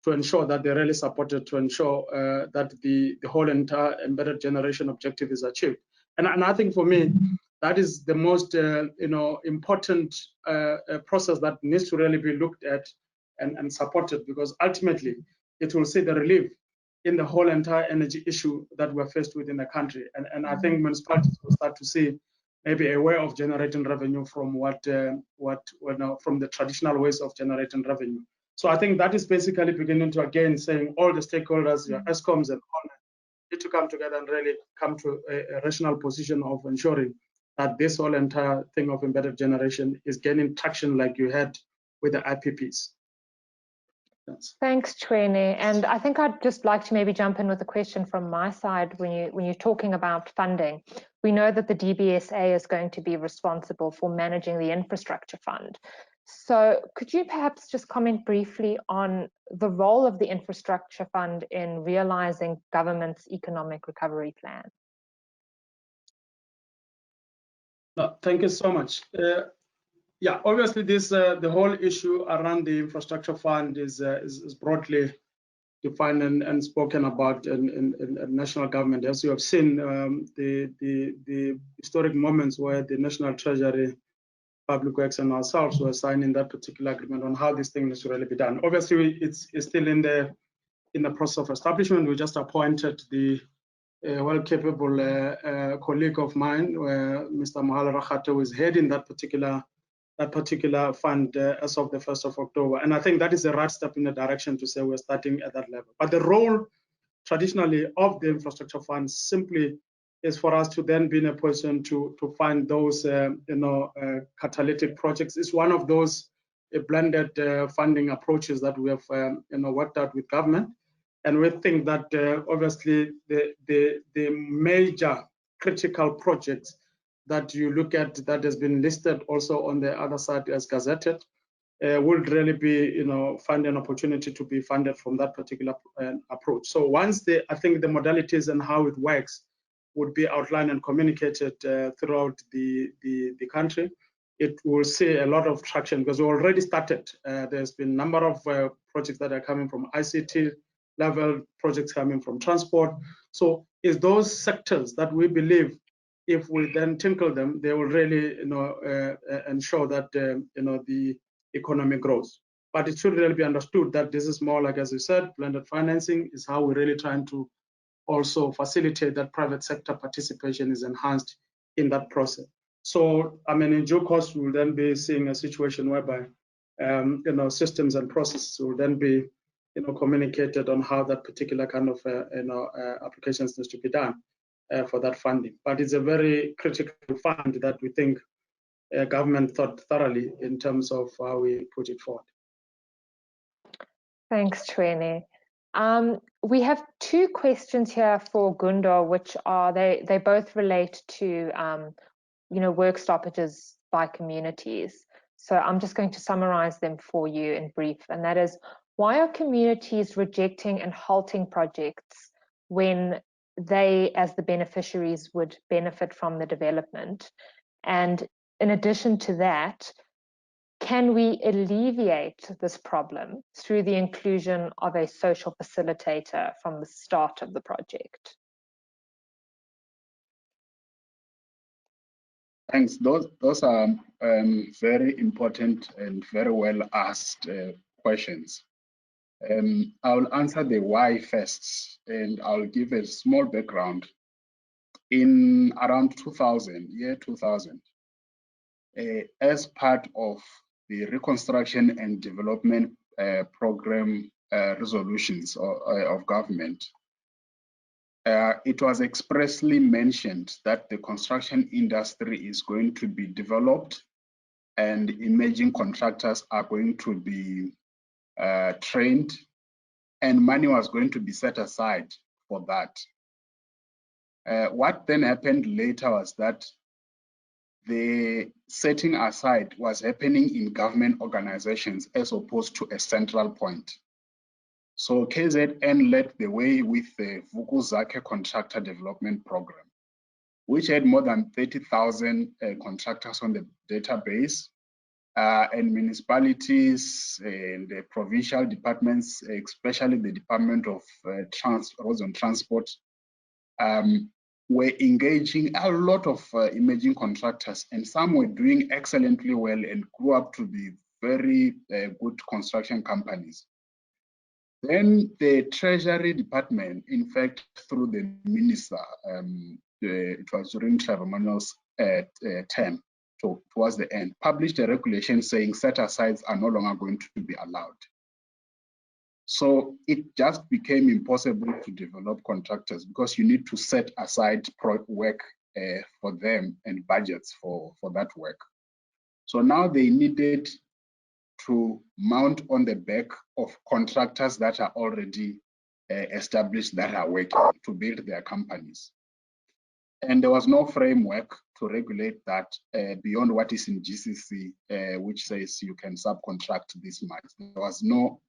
to ensure that they're really supported, to ensure that the whole entire embedded generation objective is achieved. And I think for me, that is the most important process that needs to really be looked at and supported, because ultimately it will see the relief in the whole entire energy issue that we're faced with in the country. And I think municipalities will start to see maybe a way of generating revenue from from the traditional ways of generating revenue. So I think that is basically beginning to, again, saying all the stakeholders, your ESCOMs and all, need to come together and really come to a rational position of ensuring that this whole entire thing of embedded generation is gaining traction like you had with the IPPs. Thanks, Chuene. And I think I'd just like to maybe jump in with a question from my side when you're talking about funding. We know that the DBSA is going to be responsible for managing the infrastructure fund. So could you perhaps just comment briefly on the role of the infrastructure fund in realizing government's economic recovery plan? Thank you so much. Yeah, obviously the whole issue around the infrastructure fund is broadly defined and spoken about in national government. As you have seen, the historic moments where the National Treasury, Public Works and ourselves were signing that particular agreement on how this thing needs to really be done. Obviously, it's still in the process of establishment. We just appointed the well-capable colleague of mine, Mr. Mahal Rakhato, who is heading that particular fund as of the 1st of October. And I think that is the right step in the direction to say we're starting at that level. But the role traditionally of the infrastructure fund simply is for us to then be in a position to find those catalytic projects. It's one of those blended funding approaches that we have worked out with government. And we think that obviously the major critical projects that you look at that has been listed also on the other side as gazetted would really be, find an opportunity to be funded from that particular approach. So once I think the modalities and how it works would be outlined and communicated throughout the country, it will see a lot of traction because we already started. There's been a number of projects that are coming from ICT level, projects coming from transport. So it's those sectors that we believe if we then tinkle them, they will really ensure that the economy grows. But it should really be understood that this is more like, as you said, blended financing is how we're really trying to also facilitate that private sector participation is enhanced in that process. So, I mean, in due course, we'll then be seeing a situation whereby, systems and processes will then be, communicated on how that particular kind of, applications needs to be done for that funding. But it's a very critical fund that we think government thought thoroughly in terms of how we put it forward. Thanks, Chuene. We have two questions here for Gundo, which are they both relate to work stoppages by communities. So I'm just going to summarize them for you in brief, and that is, why are communities rejecting and halting projects when they, as the beneficiaries, would benefit from the development? And in addition to that, can we alleviate this problem through the inclusion of a social facilitator from the start of the project? Thanks. Those are very important and very well asked questions. I'll answer the why first, and I'll give a small background. In around 2000, as part of the Reconstruction and Development Program resolutions of government, it was expressly mentioned that the construction industry is going to be developed and emerging contractors are going to be trained, and money was going to be set aside for that. What then happened later was that the setting aside was happening in government organizations as opposed to a central point. So KZN led the way with the Vukuzake Contractor Development Program, which had more than 30,000 contractors on the database, and municipalities and the provincial departments, especially the Department of Roads and Transport, were engaging a lot of emerging contractors, and some were doing excellently well and grew up to be very good construction companies. Then the Treasury Department, in fact, through the minister, it was during Trevor Manuel's term, towards the end, published a regulation saying set-asides are no longer going to be allowed. So it just became impossible to develop contractors because you need to set aside work for them and budgets for that work. So now they needed to mount on the back of contractors that are already established, that are working, to build their companies. And there was no framework to regulate that beyond what is in GCC, which says you can subcontract this much. There was no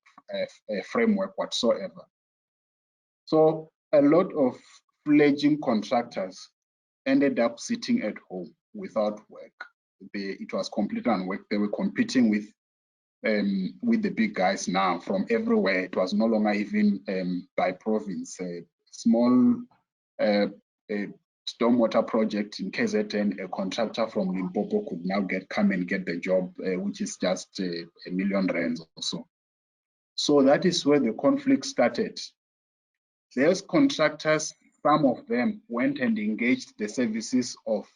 framework whatsoever. So a lot of fledgling contractors ended up sitting at home without work. It was completely unwork. They were competing with the big guys now from everywhere. It was no longer even by province. A small stormwater project in KZN, a contractor from Limpopo could now come and get the job, which is just R1 million or so. So that is where the conflict started. Those contractors, some of them went and engaged the services of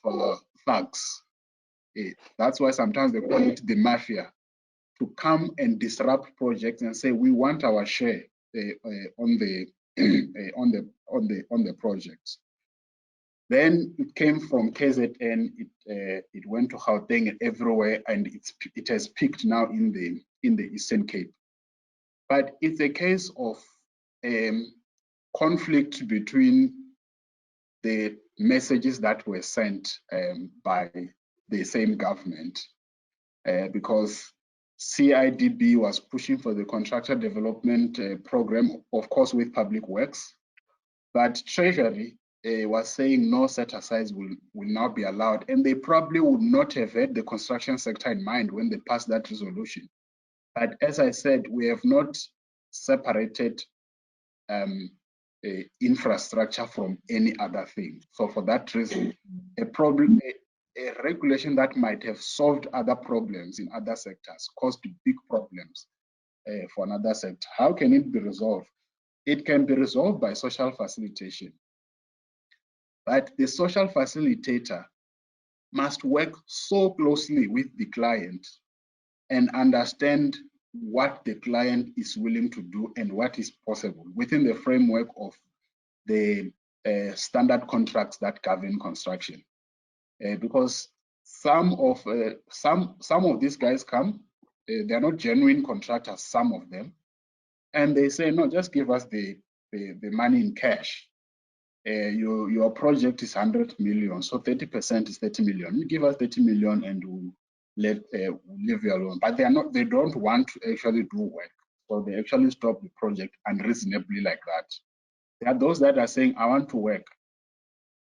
thugs. That's why sometimes they call it the mafia, to come and disrupt projects and say we want our share on the projects. Then it came from KZN, it went to Gauteng everywhere, and it has peaked now in the Eastern Cape. But it's a case of conflict between the messages that were sent by the same government, because CIDB was pushing for the contractor development program, of course, with public works, but Treasury was saying no set-asides will now be allowed, and they probably would not have had the construction sector in mind when they passed that resolution. But as I said, we have not separated infrastructure from any other thing. So for that reason, a regulation that might have solved other problems in other sectors caused big problems for another sector. How can it be resolved? It can be resolved by social facilitation. But the social facilitator must work so closely with the client and understand what the client is willing to do and what is possible within the framework of the standard contracts that govern construction. Because some of these guys come, they're not genuine contractors, some of them, and they say, no, just give us the money in cash. Your project is 100 million, so 30% is 30 million. You give us 30 million and we'll leave you alone. But they don't want to actually do work. So they actually stop the project unreasonably like that. There are those that are saying, I want to work.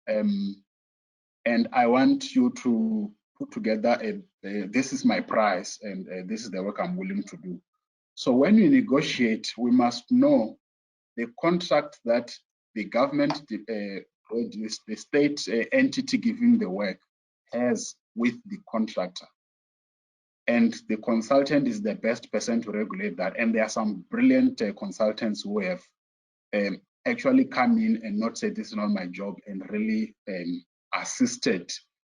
And I want you to put together this is my price and this is the work I'm willing to do. So when we negotiate, we must know the contract that the government, or the state entity giving the work has with the contractor. And the consultant is the best person to regulate that. And there are some brilliant consultants who have actually come in and not said this is not my job, and really assisted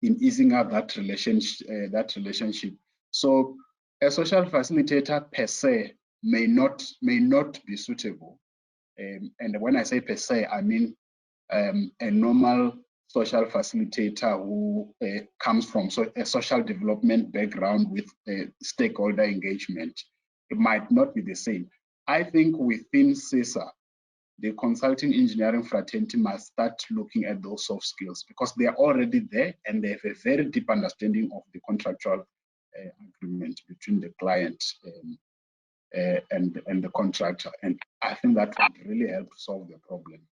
in easing up that relationship. So a social facilitator per se may not be suitable. And when I say per se, I mean a normal social facilitator who comes from a social development background with stakeholder engagement. It might not be the same. I think within CESA, the consulting engineering fraternity must start looking at those soft skills, because they are already there and they have a very deep understanding of the contractual agreement between the client and the contractor. And I think that would really help solve the problem.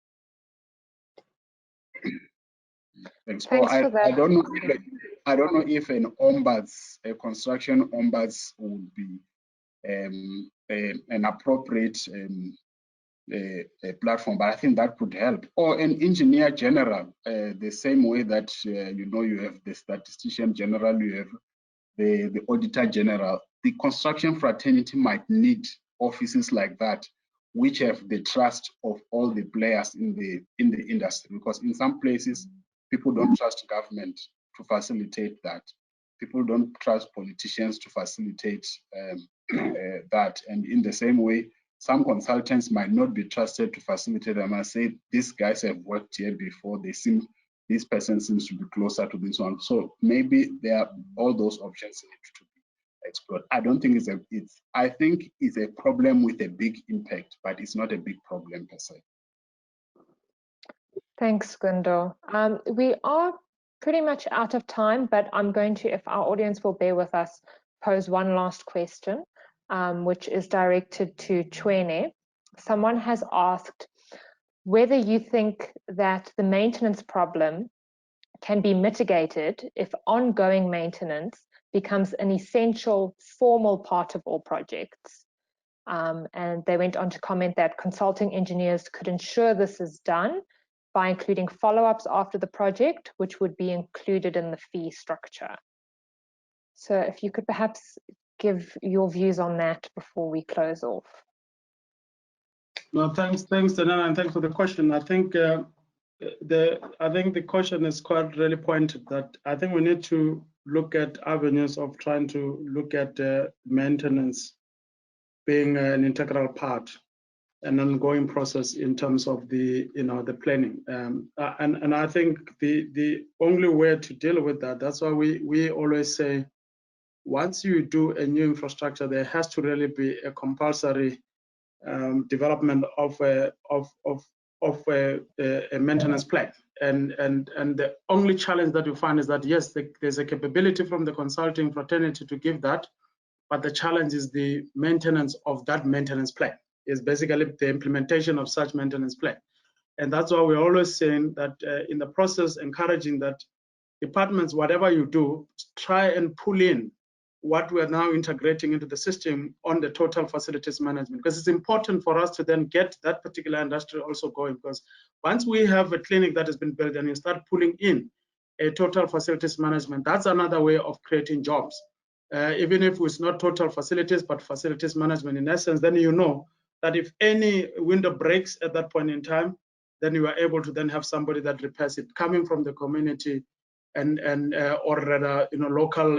Thanks. Thanks for that. I don't know if an ombuds, a construction ombuds, would be an appropriate a platform, but I think that could help. Or an engineer general, the same way that you have the statistician general, you have the auditor general. The construction fraternity might need offices like that, which have the trust of all the players in the industry, because in some places people don't trust government to facilitate that. People don't trust politicians to facilitate that. And in the same way, some consultants might not be trusted to facilitate them. I say, these guys have worked here before. This person seems to be closer to this one. So maybe all those options need to be explored. I don't think I think it's a problem with a big impact, but it's not a big problem per se. Thanks, Gundo. We are pretty much out of time, but I'm going to, if our audience will bear with us, pose one last question, which is directed to Chuene. Someone has asked whether you think that the maintenance problem can be mitigated if ongoing maintenance becomes an essential formal part of all projects. And they went on to comment that consulting engineers could ensure this is done by including follow-ups after the project, which would be included in the fee structure. So if you could perhaps give your views on that before we close off. No, thanks, Danielle, and thanks for the question. I think the question is quite really pointed, that I think we need to look at avenues of trying to look at maintenance being an integral part, an ongoing process in terms of the planning. And I think the only way to deal with that, that's why we always say, once you do a new infrastructure, there has to really be a compulsory development of a maintenance plan. And the only challenge that you find is that, yes, there's a capability from the consulting fraternity to give that, but the challenge is the maintenance of that maintenance plan, is basically the implementation of such maintenance plan. And that's why we're always saying that in the process, encouraging that departments, whatever you do, try and pull in what we're now integrating into the system on the total facilities management, because it's important for us to then get that particular industry also going, because once we have a clinic that has been built and you start pulling in a total facilities management, that's another way of creating jobs. Even if it's not total facilities, but facilities management in essence, then you know that if any window breaks at that point in time, then you are able to then have somebody that repairs it coming from the community or rather, local,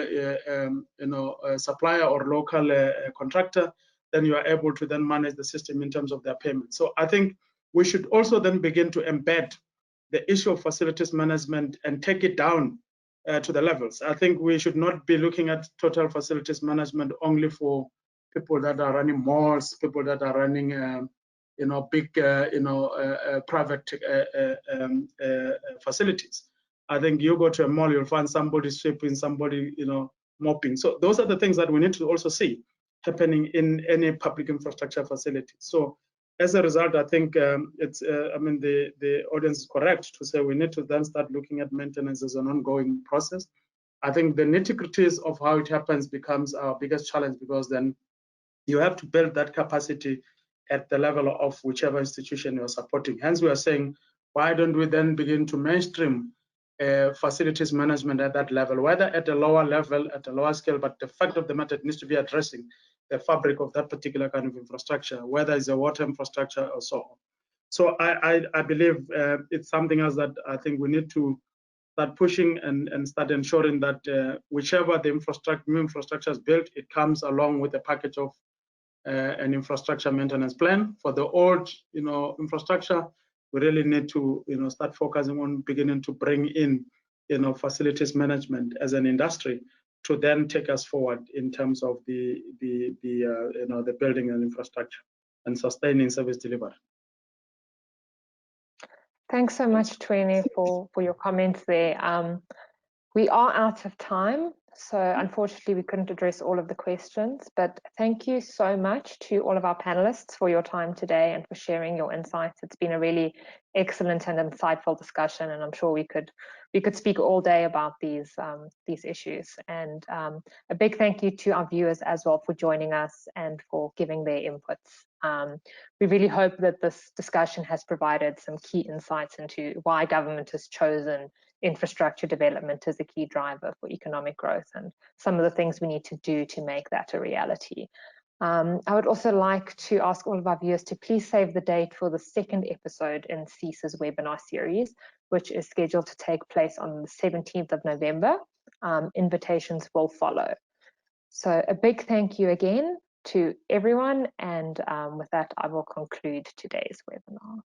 supplier or local contractor, then you are able to then manage the system in terms of their payment. So I think we should also then begin to embed the issue of facilities management and take it down to the levels. I think we should not be looking at total facilities management only for people that are running malls, people that are running, big, private facilities. I think you go to a mall, you'll find somebody sweeping, somebody, mopping. So those are the things that we need to also see happening in any public infrastructure facility. So as a result, I think the audience is correct to say we need to then start looking at maintenance as an ongoing process. I think the nitty-gritties of how it happens becomes our biggest challenge, because then you have to build that capacity at the level of whichever institution you're supporting. Hence, we are saying, why don't we then begin to mainstream facilities management at that level, whether at a lower level, at a lower scale, but the fact of the matter, it needs to be addressing the fabric of that particular kind of infrastructure, whether it's a water infrastructure or so on. So I believe it's something else that I think we need to start pushing and start ensuring that whichever the new infrastructure is built, it comes along with a package of an infrastructure maintenance plan. For the old, infrastructure, we really need to, start focusing on beginning to bring in, facilities management as an industry to then take us forward in terms of the building and infrastructure and sustaining service delivery. Thanks so much, Chuene, for your comments there. We are out of time, so unfortunately we couldn't address all of the questions, but thank you so much to all of our panelists for your time today and for sharing your insights. It's been a really excellent and insightful discussion, and I'm sure we could speak all day about these issues. And a big thank you to our viewers as well for joining us and for giving their inputs. We really hope that this discussion has provided some key insights into why government has chosen infrastructure development as a key driver for economic growth and some of the things we need to do to make that a reality. I would also like to ask all of our viewers to please save the date for the second episode in CESA's webinar series, which is scheduled to take place on the 17th of November. Invitations will follow. So a big thank you again to everyone, and with that I will conclude today's webinar.